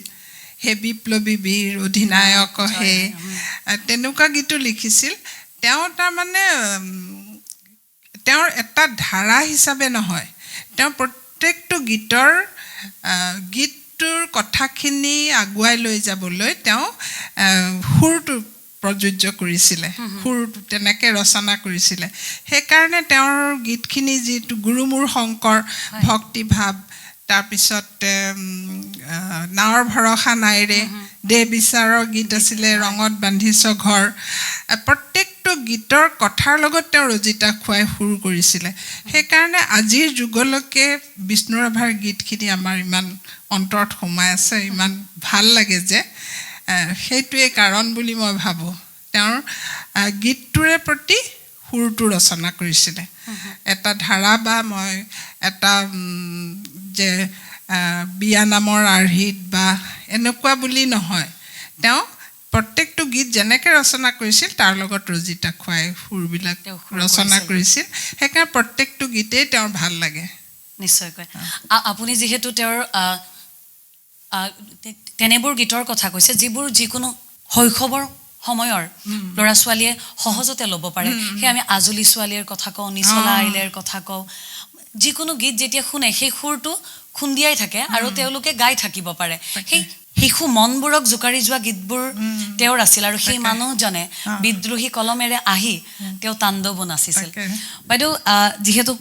হে বিপ্লৱী বীৰ অধিনায়ক হে, তেনেকুৱা গীতো লিখিছিল। তেওঁ তাৰমানে তেওঁৰ এটা ধাৰা হিচাপে নহয়, তেওঁ প্ৰত্যেকটো গীতটোৰ কথাখিনি আগুৱাই লৈ যাবলৈ তেওঁ সুৰটো প্ৰযোজ্য কৰিছিলে, সুৰটো তেনেকৈ ৰচনা কৰিছিলে। সেইকাৰণে তেওঁৰ গীতখিনি যিটো গুৰুমূৰ শংকৰ, ভক্তিভাৱ, তাৰপিছতে নাৱৰ ভৰসা নাইৰে, দেহ বিচাৰৰ গীত আছিলে, ৰঙত বান্ধিছ ঘৰ, প্ৰত্যেকটো গীতৰ কথাৰ লগত তেওঁ ৰজিতা খুৱাই সুৰ কৰিছিলে। সেইকাৰণে আজিৰ যুগলৈকে বিষ্ণুৰাভাৰ গীতখিনি আমাৰ ইমান অন্তৰত সোমাই আছে, ইমান ভাল লাগে যে সেইটোৱেই কাৰণ বুলি মই ভাবোঁ। তেওঁৰ গীতটোৰে প্ৰতি সুৰটো ৰচনা কৰিছিলে। এটা ধাৰা বা মই এটা যে বিয়া নামৰ আৰ্হিত বা এনেকুৱা বুলি নহয়, তেওঁ প্ৰত্যেকটো গীত যেনেকৈ ৰচনা কৰিছিল তাৰ লগত ৰজিতা খুৱাই সুৰবিলাক ৰচনা কৰিছিল। সেইকাৰণে প্ৰত্যেকটো গীতেই তেওঁৰ ভাল লাগে। নিশ্চয়কৈ। আপুনি যিহেতু তেওঁৰ তেনেবোৰ গীতৰ কথা কৈছে যিবোৰ যিকোনো শৈশৱৰ সময়ৰ ল'ৰা ছোৱালীয়ে সহজতে ল'ব পাৰে। সেই আমি আজলি ছোৱালীৰ কথা কওঁ, নিচলা আইলেৰ কথা কওঁ, যিকোনো গীত যেতিয়া শুনে সেই সুৰটো খুন্দিয়াই থাকে আৰু তেওঁলোকে গাই থাকিব পাৰে। সেই শিশু মনবোৰক জোকাৰি যোৱা গীতবোৰ তেওঁৰ আছিল আৰু সেই মানুহজনে বিদ্ৰোহী কলমেৰে আহি তেওঁ তাণ্ডৱো নাচিছিল। বাইদেউ, যিহেতু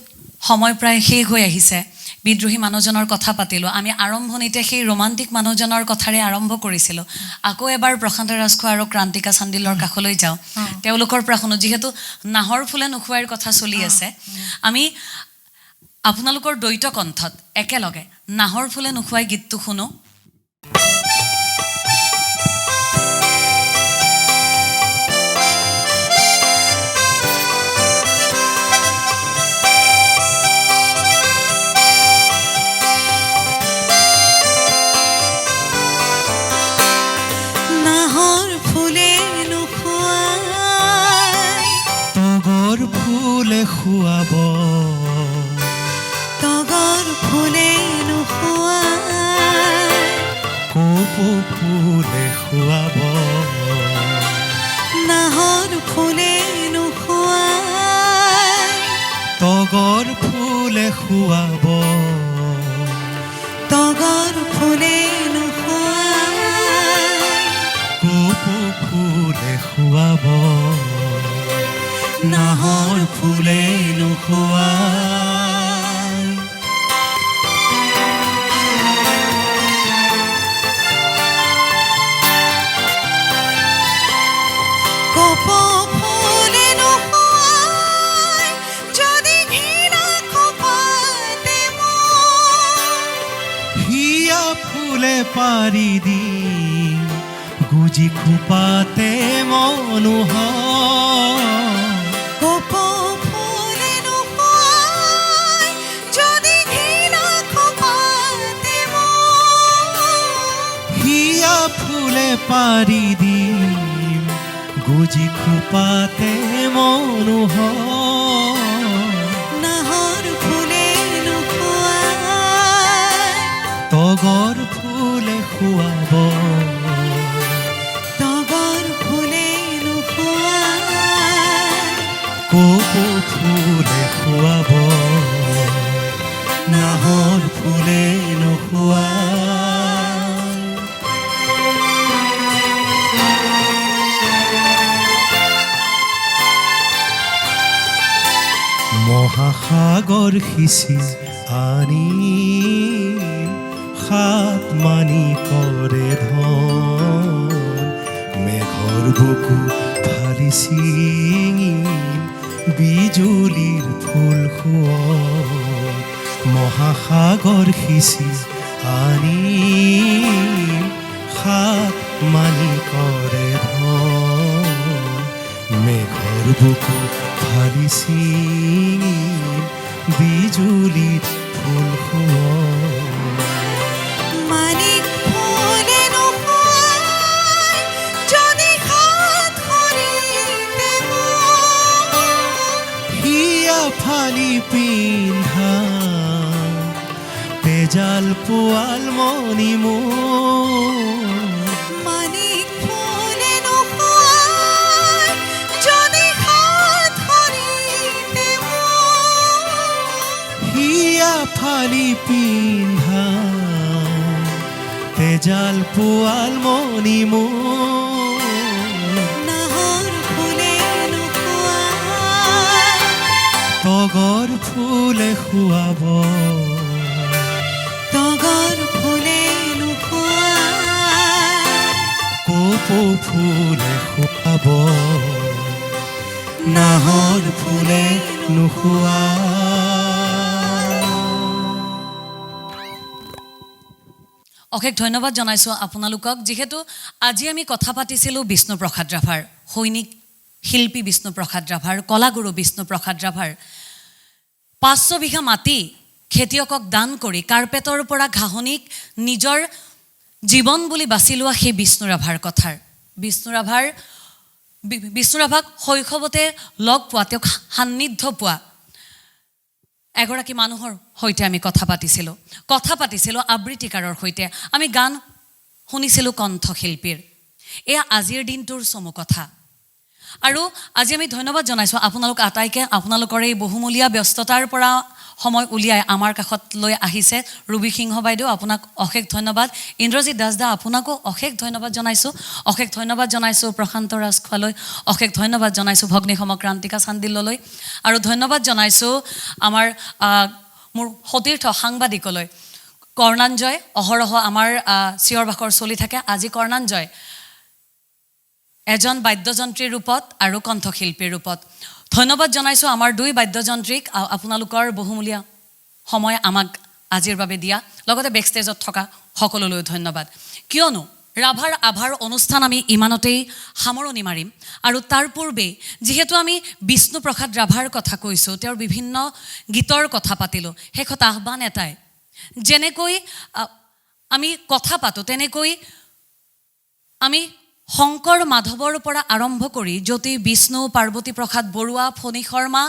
সময় প্ৰায় শেষ হৈ আহিছে, বিদ্ৰোহী মানুহজনৰ কথা পাতিলোঁ। আমি আৰম্ভণিতে সেই ৰোমান্টিক মানুহজনৰ কথাৰে আৰম্ভ কৰিছিলোঁ। আকৌ এবাৰ প্ৰশান্ত ৰাজখোৱা আৰু ক্ৰান্তিকা চান্দিলৰ কাষলৈ যাওঁ, তেওঁলোকৰ পৰা শুনো। যিহেতু নাহৰ ফুলে নোখোৱাৰ কথা চলি আছে, আমি আপোনালোকৰ দ্বৈত কণ্ঠত একেলগে নাহৰ ফুলে নোখোৱাই গীতটো শুনো। নাহৰ ফুলে নোখোৱাই তগৰ ফুলে খুৱাব, তগৰ ফুলে নোখোৱাই কপৌ ফুলে খুৱাব, নাহৰ ফুলে নোখোৱাই তগৰ ফুলে খুৱাব, তগৰ ফুলে নোখোৱাই কপৌ ফুলে খুৱাব, নাহৰ ফুলে নোখোৱাই। কপৌ ফুলে নোখোৱাই যদি ঘৃণা খপাতে মোৰ, হিয়া ফুলে পাৰি দি গুজি খোপাতে মনোহৰ কপৌ ফুলে নোহোৱাই যদি ঘৃণা খোপাতে মোৰ হিয়া ফুলে পাৰি দিম গুজি খোপাতে মনোহৰ নাহৰ ফুলে নোহোৱাই তগৰ ফুলে খুৱাব তগৰ ফুলে নোহোৱাই কপৌ ফুলে খুৱাব নাহৰ ফুলে নোখোৱাই মহাসাগৰ সিঁচি আনি সাত মানি কৰে ধন মেঘৰ বুকু ফালি ছিঙিম বিজুলীৰ ফুল সোৱন মহাসাগৰ সিঁচি আনি সাত মানি কৰে ধন মেঘৰ বুকু ফালি ছিঙিম বিজুলীৰ ফুল সোৱন মানিক ফুলে নোহোৱাই যদি হাত খৰিতে মোৰ হিয়া ফালি পিন্ধা তেজাল পোৱাল মণি মোৰ মানিক ফুলে নোহোৱাই যদি হাত খৰিতে মোৰ হিয়া ফালি পিন্ধা তেজাল পোৱাল মণি মোৰ নাহৰ ফুলে নোহোৱাই তগৰ ফুলে খুৱাব তগৰ ফুলে নোহোৱাই কপৌ ফুলে খুৱাব নাহৰ ফুলে নোখোৱাই অশেষ ধন্যবাদ জনাইছোঁ আপোনালোকক যিহেতু আজি আমি কথা পাতিছিলোঁ বিষ্ণুপ্ৰসাদ ৰাভাৰ সৈনিক শিল্পী বিষ্ণুপ্ৰসাদ ৰাভাৰ কলাগুৰু বিষ্ণুপ্ৰসাদ ৰাভাৰ 500 বিঘা মাটি খেতিয়কক দান কৰি কাৰ্পেটৰ পৰা ঘাঁহনিক নিজৰ জীৱন বুলি বাছি লোৱা সেই বিষ্ণু ৰাভাৰ কথাৰ বিষ্ণু ৰাভাক শৈশৱতে লগ পোৱা তেওঁক সান্নিধ্য পোৱা এগৰাকী মানুহৰ সৈতে আমি কথা পাতিছিলোঁ আবৃত্তিকাৰৰ সৈতে আমি গান শুনিছিলোঁ কণ্ঠশিল্পীৰ এয়া আজিৰ দিনটোৰ চমু কথা আৰু আজি আমি ধন্যবাদ জনাইছোঁ আপোনালোক আটাইকে আপোনালোকৰ এই বহুমূলীয়া ব্যস্ততাৰ পৰা সময় উলিয়াই আমাৰ কাষত লৈ আহিছে ৰুবি সিংহ বাইদেউ আপোনাক অশেষ ধন্যবাদ ইন্দ্ৰজিৎ দাসদা আপোনাকো অশেষ ধন্যবাদ জনাইছোঁ প্ৰশান্ত ৰাজখোৱালৈ অশেষ ধন্যবাদ জনাইছোঁ ভগ্নী সমক্ৰান্তিকা চান্দিললৈ আৰু ধন্যবাদ জনাইছোঁ আমাৰ মোৰ সতীৰ্থ সাংবাদিকলৈ কৰ্ণাঞ্জয় অহৰহ আমাৰ চিঞৰ বাখৰ চলি থাকে আজি কৰ্ণাঞ্জয় এজন বাদ্যযন্ত্ৰীৰ ৰূপত আৰু কণ্ঠশিল্পীৰ ৰূপত ধন্যবাদ জনাইছোঁ আমাৰ দুই বাদ্যযন্ত্ৰীক আপোনালোকৰ বহুমূলীয়া সময় আমাক আজিৰ বাবে দিয়া লগতে বেকষ্টেজত থকা সকলোলৈ ধন্যবাদ কিয়নো ৰাভাৰ আভাৰ অনুষ্ঠান আমি ইমানতেই সামৰণি মাৰিম আৰু তাৰ পূৰ্বে যিহেতু আমি বিষ্ণুপ্ৰসাদ ৰাভাৰ কথা কৈছোঁ তেওঁৰ বিভিন্ন গীতৰ কথা পাতিলোঁ শেষত আহ্বান এটাই যেনেকৈ আমি কথা পাতোঁ তেনেকৈ আমি শংকৰ মাধৱৰ পৰা আৰম্ভ কৰি জ্যোতি বিষ্ণু পাৰ্বতী প্ৰসাদ বৰুৱা ফণী শৰ্মা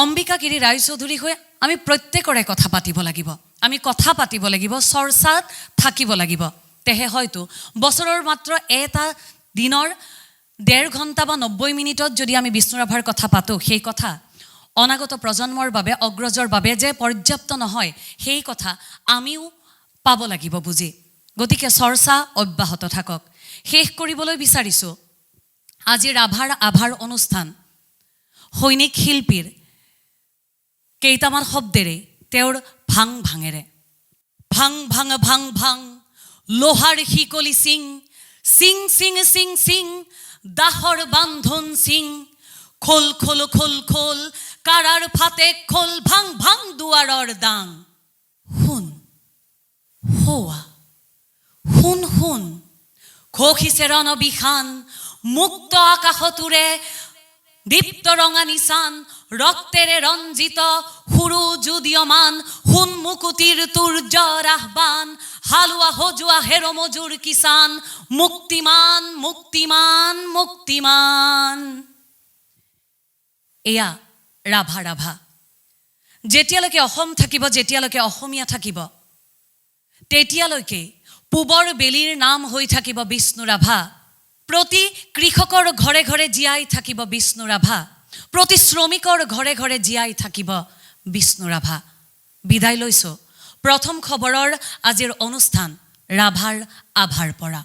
অম্বিকা গিৰি ৰায়চৌধুৰী হৈ আমি প্ৰত্যেকৰে কথা পাতিব লাগিব চৰ্চাত থাকিব লাগিব তেহে হয়তো বছৰৰ মাত্ৰ এটা দিনৰ 1.5 ঘণ্টা বা 90 মিনিটত যদি আমি বিষ্ণু ৰাভাৰ কথা পাতোঁ সেই কথা অনাগত প্ৰজন্মৰ বাবে অগ্ৰজৰ বাবে যে পৰ্যাপ্ত নহয় সেই কথা আমিও পাব লাগিব বুজি গতিকে চৰ্চা অব্যাহত থাকক শেষ কৰিবলৈ বিচাৰিছোঁ আজি ৰাভাৰ আভাৰ অনুষ্ঠান সৈনিক শিল্পীৰ কেইটামান শব্দেৰে তেওঁৰ ভাং ভাঙেৰে ভাং ভাং ভাং ভাং লোহাৰ শিকলি সিং সিং সিং সিং সিং দাহৰ বান্ধন সিং খোল খোল খোল খোল কাৰাৰ ফাতে খোল ভাং ভাং দুৱাৰৰ দাং শুন হোৱা শুন শুন খহিছে ৰণবিষাণ মুক্ত আকাশটোৰে দীপ্ত ৰঙা নিচান ৰক্তেৰে ৰঞ্জিত সুৰু যুদীয়মান সোণ মুকুতিৰ তুৰ্যৰ আহ্বান হালোৱা সজোৱা হেৰ মজুৰ কিষাণ মুক্তিমান মুক্তিমান মুক্তিমান। এয়া ৰাভা। যেতিয়ালৈকে অসম থাকিব, যেতিয়ালৈকে অসমীয়া থাকিব, তেতিয়ালৈকে পূবৰ বেলিৰ নাম হৈ থাকিব বিষ্ণু ৰাভা। প্ৰতি কৃষকৰ ঘৰে ঘৰে জীয়াই থাকিব বিষ্ণু ৰাভা। প্ৰতি শ্ৰমিকৰ ঘৰে ঘৰে জীয়াই থাকিব বিষ্ণু ৰাভা। বিদায় লৈছোঁ প্ৰথম খবৰৰ আজিৰ অনুষ্ঠান ৰাভাৰ আভাৰ পৰা।